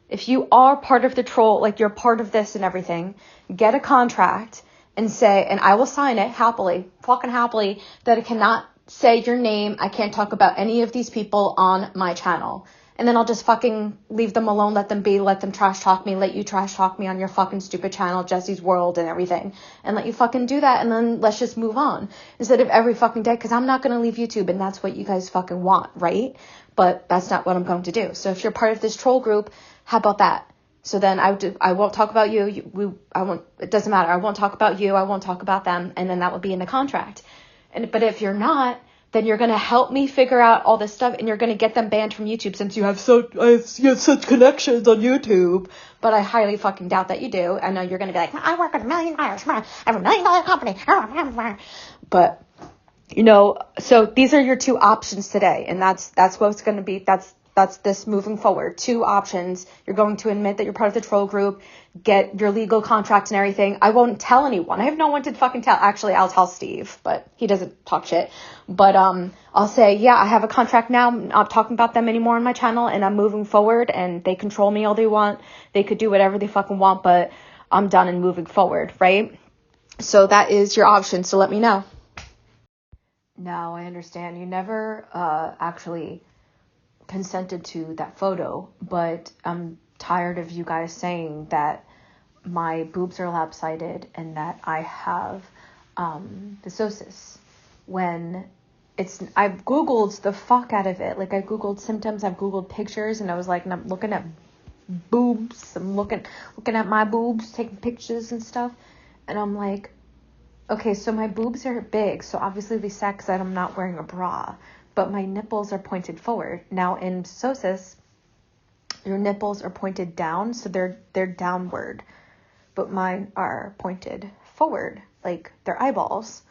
part of the troll, like you're part of this and everything, get a contract and say, and I will sign it happily, fucking happily, that it cannot say your name. I can't talk about any of these people on my channel. And then I'll just fucking leave them alone, let them be, let them trash talk me, let you trash talk me on your fucking stupid channel, Jessi's World and everything. And let you fucking do that, and then let's just move on. Instead of every fucking day, because I'm not going to leave YouTube, and that's what you guys fucking want, right? But that's not what I'm going to do. So if you're part of this troll group, how about that? So then I won't talk about you. It doesn't matter. I won't talk about you. I won't talk about them. And then that will be in the contract. But if you're not, then you're going to help me figure out all this stuff, and you're going to get them banned from YouTube since you have such connections on YouTube. But I highly fucking doubt that you do. I know you're going to be like, I work at $1 million. I have $1 million company. But, so these are your two options today. And that's what's going to be, that's this moving forward. Two options. You're going to admit that you're part of the troll group, get your legal contract and everything. I won't tell anyone. I have no one to fucking tell. Actually, I'll tell Steve, but he doesn't talk shit. But I'll say, yeah, I have a contract now. I'm not talking about them anymore on my channel, and I'm moving forward, and they control me all they want. They could do whatever they fucking want, but I'm done and moving forward, right? So that is your option. So let me know. Now, I understand you never actually consented to that photo, but I'm tired of you guys saying that my boobs are lopsided and that I have psoas when I've Googled the fuck out of it. Like, I Googled symptoms, I've Googled pictures, and I was like, and I'm looking at boobs, I'm looking at my boobs, taking pictures and stuff, and I'm like, okay, so my boobs are big, so obviously they sack because I'm not wearing a bra, but my nipples are pointed forward. Now, in psoas, your nipples are pointed down, so they're downward, but mine are pointed forward, like they're eyeballs,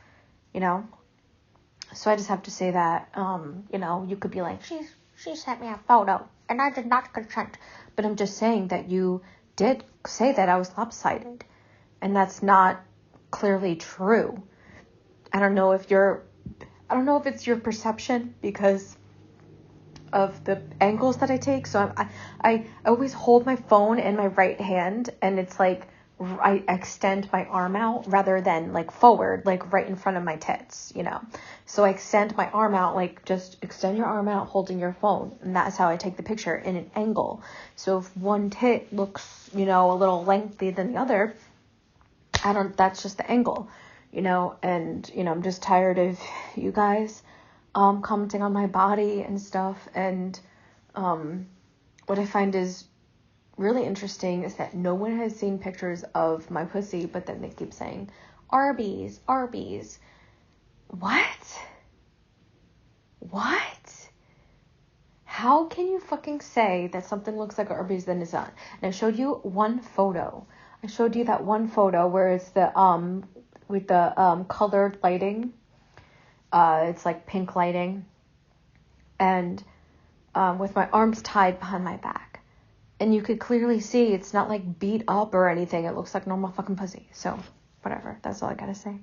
So I just have to say that, you could be like, she sent me a photo, and I did not consent, but I'm just saying that you did say that I was lopsided, and that's not clearly true. I don't know if it's your perception because of the angles that I take. So I always hold my phone in my right hand, and it's like I extend my arm out rather than like forward, like right in front of my tits, So I extend my arm out, like just extend your arm out holding your phone. And that's how I take the picture, in an angle. So if one tit looks, a little lengthy than the other, that's just the angle, and, I'm just tired of you guys, commenting on my body and stuff. And, what I find is really interesting is that no one has seen pictures of my pussy, but then they keep saying, Arby's. What? How can you fucking say that something looks like Arby's than it's not? And I showed you one photo. I showed you that one photo where it's the with the colored lighting. It's like pink lighting, and with my arms tied behind my back, and you could clearly see it's not like beat up or anything. It looks like normal fucking pussy. So whatever. That's all I gotta say.